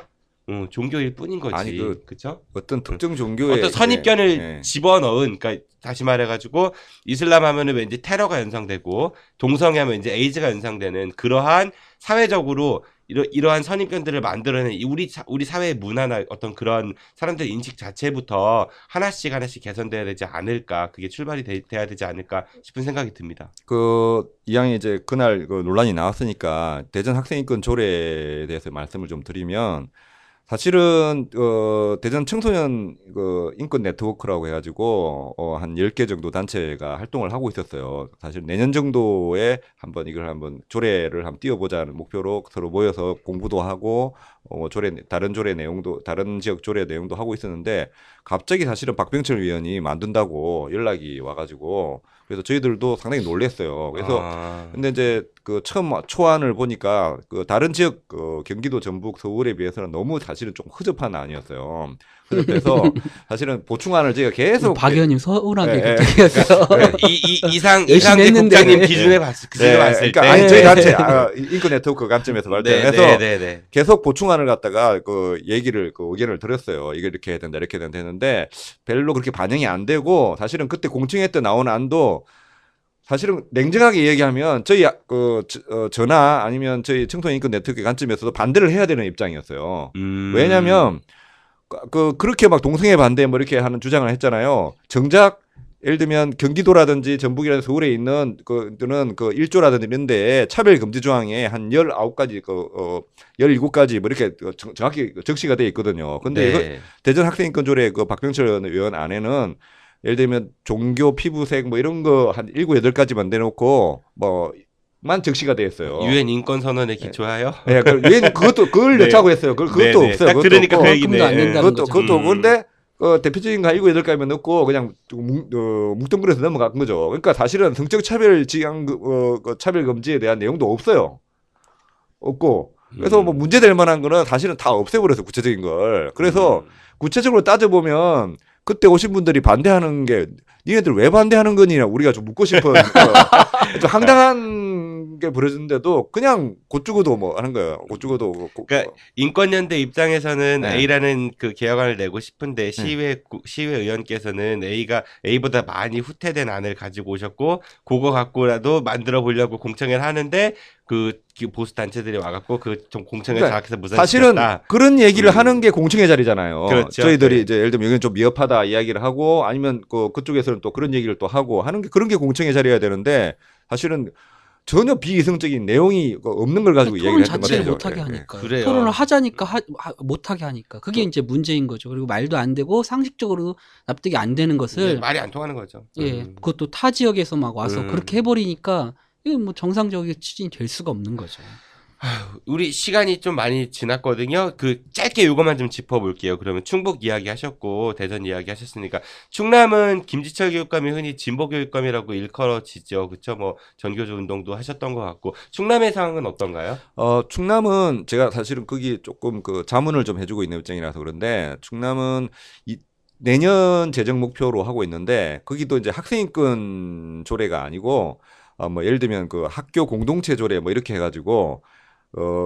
종교일 뿐인 거지. 아니 그렇죠? 어떤 특정 종교의 어떤 선입견을 집어넣은, 그러니까 다시 말해가지고 이슬람 하면은 왠지 테러가 연상되고 동성애 하면 이제 에이즈가 연상되는 그러한 사회적으로 이러한 선입견들을 만들어낸 우리 사회의 문화나 어떤 그런 사람들의 인식 자체부터 하나씩 개선돼야 되지 않을까, 그게 출발이 돼야 되지 않을까 싶은 생각이 듭니다. 이왕에 이제 그날 논란이 나왔으니까 대전 학생인권 조례에 대해서 말씀을 좀 드리면, 사실은 대전 청소년 인권 네트워크라고 해가지고 한 10개 정도 단체가 활동을 하고 있었어요. 사실 내년 정도에 이걸 한번 조례를 한번 띄워보자는 목표로 서로 모여서 공부도 하고 다른 지역 조례 내용도 하고 있었는데, 갑자기 사실은 박병철 위원이 만든다고 연락이 와가지고 그래서 저희들도 상당히 놀랐어요. 그래서 근데 이제 처음 초안을 보니까 다른 지역 경기도 전북 서울에 비해서는 너무 사실은 좀 허접한 안이었어요. 허접해서 사실은 보충안을 저희가 계속 박 의원님 서운하게 이상재 국장님 기준에 봤을 때 아니 저희 단체 인권 네트워크 관점에서 발전해서 계속 보충안을 갖다가 얘기를 의견을 드렸어요. 이거 이렇게 해야 된다 이렇게 해야 된다 했는데 별로 그렇게 반영이 안 되고, 사실은 그때 공청회 때 나온 안도 사실은 냉정하게 얘기하면 저희 저나 아니면 저희 청소년 인권 네트워크 관점에서도 반대를 해야 되는 입장이었어요. 왜냐하면 그렇게 막 동성애 반대 뭐 이렇게 하는 주장을 했잖아요. 정작 예를 들면 경기도라든지 전북이라든지 서울에 있는 그는 1조라든지 이런 데에 차별 금지 조항에 한 19가지 17가지 뭐 이렇게 정확히 적시가 돼 있거든요. 근데 이거 대전 학생인권 조례 박병철 의원 안에는 예를 들면 종교, 피부색 뭐 이런 거 한 7, 8가지만 내놓고 만 적시가 돼 있어요. 유엔 인권 선언에 기초하여? 네, 유엔 그걸 넣자고 했어요. 그것도 없어요. 딱 들으니까 그 얘기네. 그것도 그런데 대표적인 거 7, 8가지만 넣고 그냥 뭉뚱그려서 넘어간 거죠. 그러니까 사실은 성적 차별 차별 금지에 대한 내용도 없어요. 없고. 그래서 뭐 문제될 만한 거는 사실은 다 없애버려서 구체적인 걸. 그래서 구체적으로 따져보면 그때 오신 분들이 반대하는 게 니네들 왜 반대하는 거니? 우리가 좀 묻고 싶은 좀 황당한 게 벌어지는데도 그냥 곧죽어도 뭐 하는 거예요. 곧죽어도. 그러니까 인권연대 입장에서는 A라는 개혁안을 내고 싶은데 시의회 의원께서는 A보다 많이 후퇴된 안을 가지고 오셨고 그거 갖고라도 만들어 보려고 공청회를 하는데 그 보수 단체들이 와갖고 그 좀 공청회 그러니까 장악해서 무산시켰다. 사실은 그런 얘기를 하는 게 공청회 자리잖아요. 그렇죠. 저희들이 네. 이제 예를 들면 여기는 좀 미흡하다 이야기를 하고 아니면 그쪽에서는 또 그런 얘기를 또 하고 하는 게 그런 게 공청회 자리여야 되는데 사실은 전혀 비이성적인 내용이 없는 걸 가지고 토론 얘기를 했던 자체를 거죠. 못하게 예, 예. 하니까 그래요. 토론을 하자니까 못하게 하니까 그게 이제 문제인 거죠. 그리고 말도 안 되고 상식적으로 납득이 안 되는 이제 것을 말이 안 통하는 거죠. 예 그것도 타 지역에서 막 와서 음. 그렇게 해버리니까 이게 뭐 정상적인 추진이 될 수가 없는 거죠. 우리 시간이 좀 많이 지났거든요. 그 짧게 이것만 좀 짚어볼게요. 그러면 충북 이야기 하셨고 대전 이야기 하셨으니까 충남은 김지철 교육감이 흔히 진보 교육감이라고 일컬어지죠. 그렇죠? 뭐 전교조 운동도 하셨던 것 같고 충남의 상황은 어떤가요? 충남은 제가 사실은 거기 조금 그 자문을 좀 해주고 있는 입장이라서 그런데 충남은 내년 재정 목표로 하고 있는데 거기도 이제 학생인권 조례가 아니고 뭐 예를 들면 그 학교 공동체 조례 뭐 이렇게 해가지고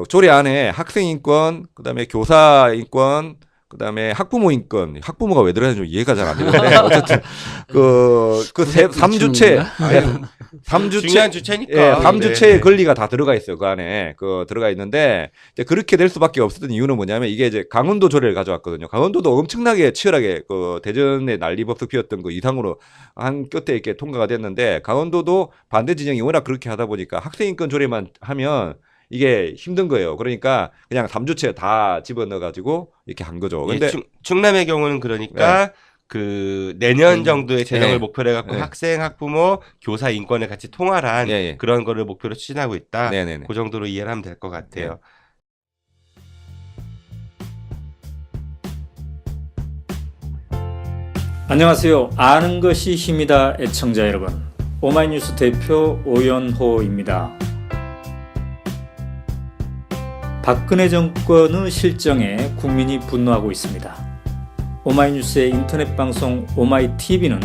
조례 안에 학생인권, 그다음에 교사인권, 그다음에 학부모인권, 학부모가 왜 들어가는지 좀 이해가 잘 안 되는데 어쨌든 삼주체, 중요한 주체니까. 예, 삼주체의 네. 권리가 다 들어가 있어요. 그 안에 들어가 있는데 이제 그렇게 될 수밖에 없었던 이유는 뭐냐면 이게 이제 강원도 조례를 가져왔거든요. 강원도도 엄청나게 치열하게 그 대전에 난리법석 피웠던 그 이상으로 한 끝에 이렇게 통과가 됐는데 강원도도 반대 진영이 워낙 그렇게 하다 보니까 학생인권 조례만 하면 이게 힘든 거예요. 그러니까 그냥 3주체 다 집어넣어가지고 이렇게 한 거죠. 예, 근데 충남의 경우는 그러니까 그 내년 정도의 재정을 네. 목표로 해갖고 네. 학생, 학부모, 교사 인권을 같이 통할한 예, 예. 그런 거를 목표로 추진하고 있다. 네네네. 그 정도로 이해를 하면 될 것 같아요. 안녕하세요. 아는 것이 힘이다 애청자 여러분. 오마이뉴스 대표 오연호입니다. 박근혜 정권의 실정에 국민이 분노하고 있습니다. 오마이뉴스의 인터넷 방송 오마이TV는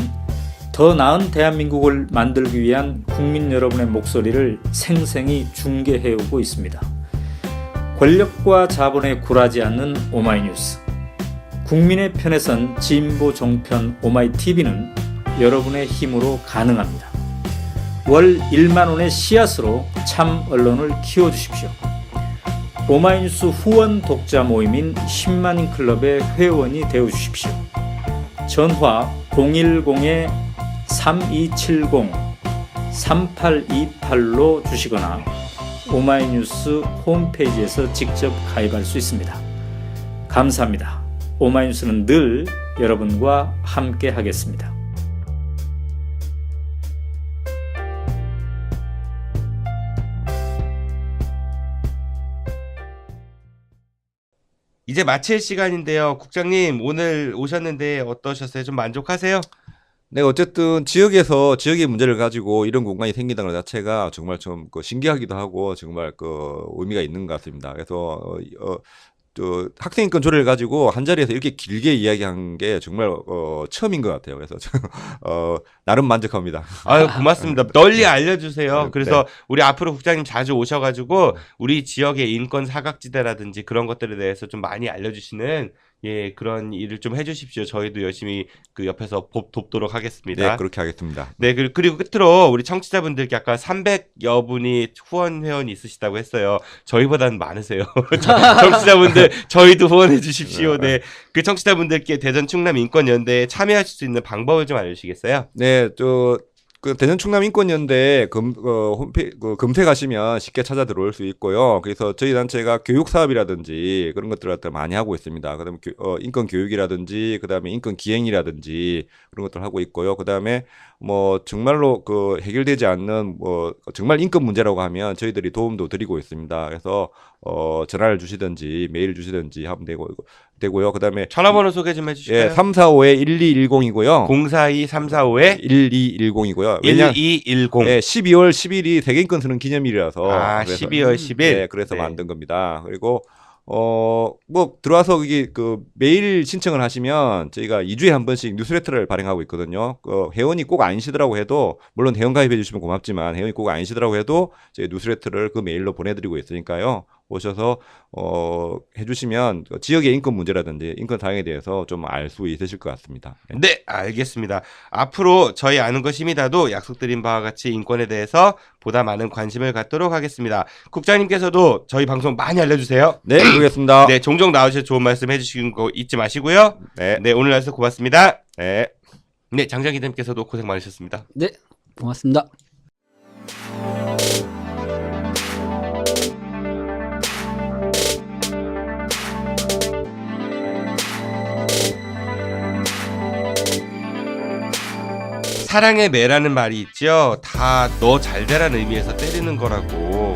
더 나은 대한민국을 만들기 위한 국민 여러분의 목소리를 생생히 중계해오고 있습니다. 권력과 자본에 굴하지 않는 오마이뉴스. 국민의 편에 선 진보 종편 오마이TV는 여러분의 힘으로 가능합니다. 월 1만 원의 씨앗으로 참 언론을 키워주십시오. 오마이뉴스 후원 독자 모임인 10만인 클럽의 회원이 되어주십시오. 전화 010-3270-3828로 주시거나 오마이뉴스 홈페이지에서 직접 가입할 수 있습니다. 감사합니다. 오마이뉴스는 늘 여러분과 함께 하겠습니다. 이제 마칠 시간인데요. 국장님 오늘 오셨는데 어떠셨어요? 좀 만족하세요? 네, 어쨌든 지역의 문제를 가지고 이런 공간이 생긴다는 것 자체가 정말 좀 신기하기도 하고 정말 의미가 있는 것 같습니다. 그래서 학생인권 조례를 가지고 한 자리에서 이렇게 길게 이야기한 게 정말 처음인 것 같아요. 그래서 나름 만족합니다. 아유 고맙습니다. 널리 알려주세요. 네. 그래서 우리 앞으로 국장님 자주 오셔가지고 우리 지역의 인권 사각지대라든지 그런 것들에 대해서 좀 많이 알려주시는 그런 일을 좀 해주십시오. 저희도 열심히 그 옆에서 돕도록 하겠습니다. 네, 그렇게 하겠습니다. 네, 그리고 끝으로 우리 청취자분들께 아까 300여 분이 후원 회원이 있으시다고 했어요. 저희보다는 많으세요. 청취자분들 저희도 후원해 주십시오. 네, 그 청취자분들께 대전 충남 인권연대에 참여하실 수 있는 방법을 좀 알려주시겠어요? 네, 대전 충남 인권연대 검색하시면 쉽게 찾아 들어올 수 있고요. 그래서 저희 단체가 교육 사업이라든지 그런 것들을 많이 하고 있습니다. 그다음에 인권 교육이라든지 그다음에 인권 기행이라든지 그런 것들 하고 있고요. 그다음에 뭐 정말로 해결되지 않는 정말 인권 문제라고 하면 저희들이 도움도 드리고 있습니다. 그래서 전화를 주시든지 메일 주시든지 하면 되고요. 그다음에 전화번호 소개 좀 해주실까요? 345-1210이고요. 042-345-1210이고요. 1210. 네, 12월 10일이 세계인권 수능 기념일이라서. 그래서, 12월 10일. 네, 그래서 만든 겁니다. 그리고 들어와서 메일 신청을 하시면 저희가 2주에 한 번씩 뉴스레터를 발행하고 있거든요. 회원이 꼭 아니시더라고 해도, 물론 회원 가입해 주시면 고맙지만, 회원이 꼭 아니시더라고 해도 저희 뉴스레터를 그 메일로 보내드리고 있으니까요. 오셔서 해주시면 지역의 인권 문제라든지 인권 사항에 대해서 좀 알 수 있으실 것 같습니다. 네. 네, 알겠습니다. 앞으로 저희 아는 것입니다도 약속드린 바와 같이 인권에 대해서 보다 많은 관심을 갖도록 하겠습니다. 국장님께서도 저희 방송 많이 알려주세요. 네, 그러겠습니다. 네, 종종 나오셔서 좋은 말씀 해주시는 거 잊지 마시고요. 네. 네, 오늘 날씨 고맙습니다. 네. 네, 장장 기자님께서도 고생 많으셨습니다. 네, 고맙습니다. 사랑의 매라는 말이 있죠. 다 너 잘되라는 의미에서 때리는 거라고.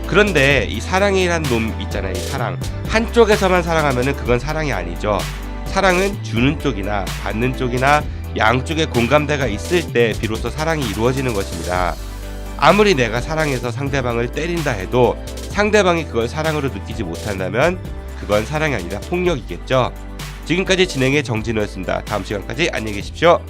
그런데 이 사랑이란 놈 있잖아요. 이 사랑. 한쪽에서만 사랑하면은 그건 사랑이 아니죠. 사랑은 주는 쪽이나 받는 쪽이나 양쪽의 공감대가 있을 때 비로소 사랑이 이루어지는 것입니다. 아무리 내가 사랑해서 상대방을 때린다 해도 상대방이 그걸 사랑으로 느끼지 못한다면 그건 사랑이 아니라 폭력이겠죠. 지금까지 진행의 정진호였습니다. 다음 시간까지 안녕히 계십시오.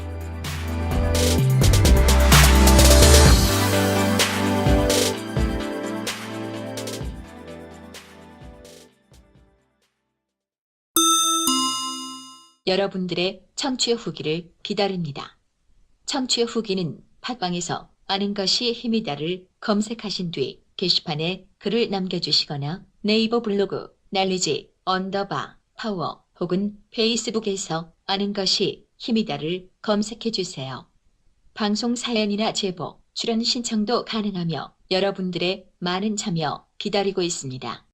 여러분들의 청취 후기를 기다립니다. 청취 후기는 팟빵에서 아는 것이 힘이다를 검색하신 뒤 게시판에 글을 남겨주시거나 네이버 블로그 날리지 _파워 혹은 페이스북에서 아는 것이 힘이다를 검색해주세요. 방송 사연이나 제보, 출연 신청도 가능하며 여러분들의 많은 참여 기다리고 있습니다.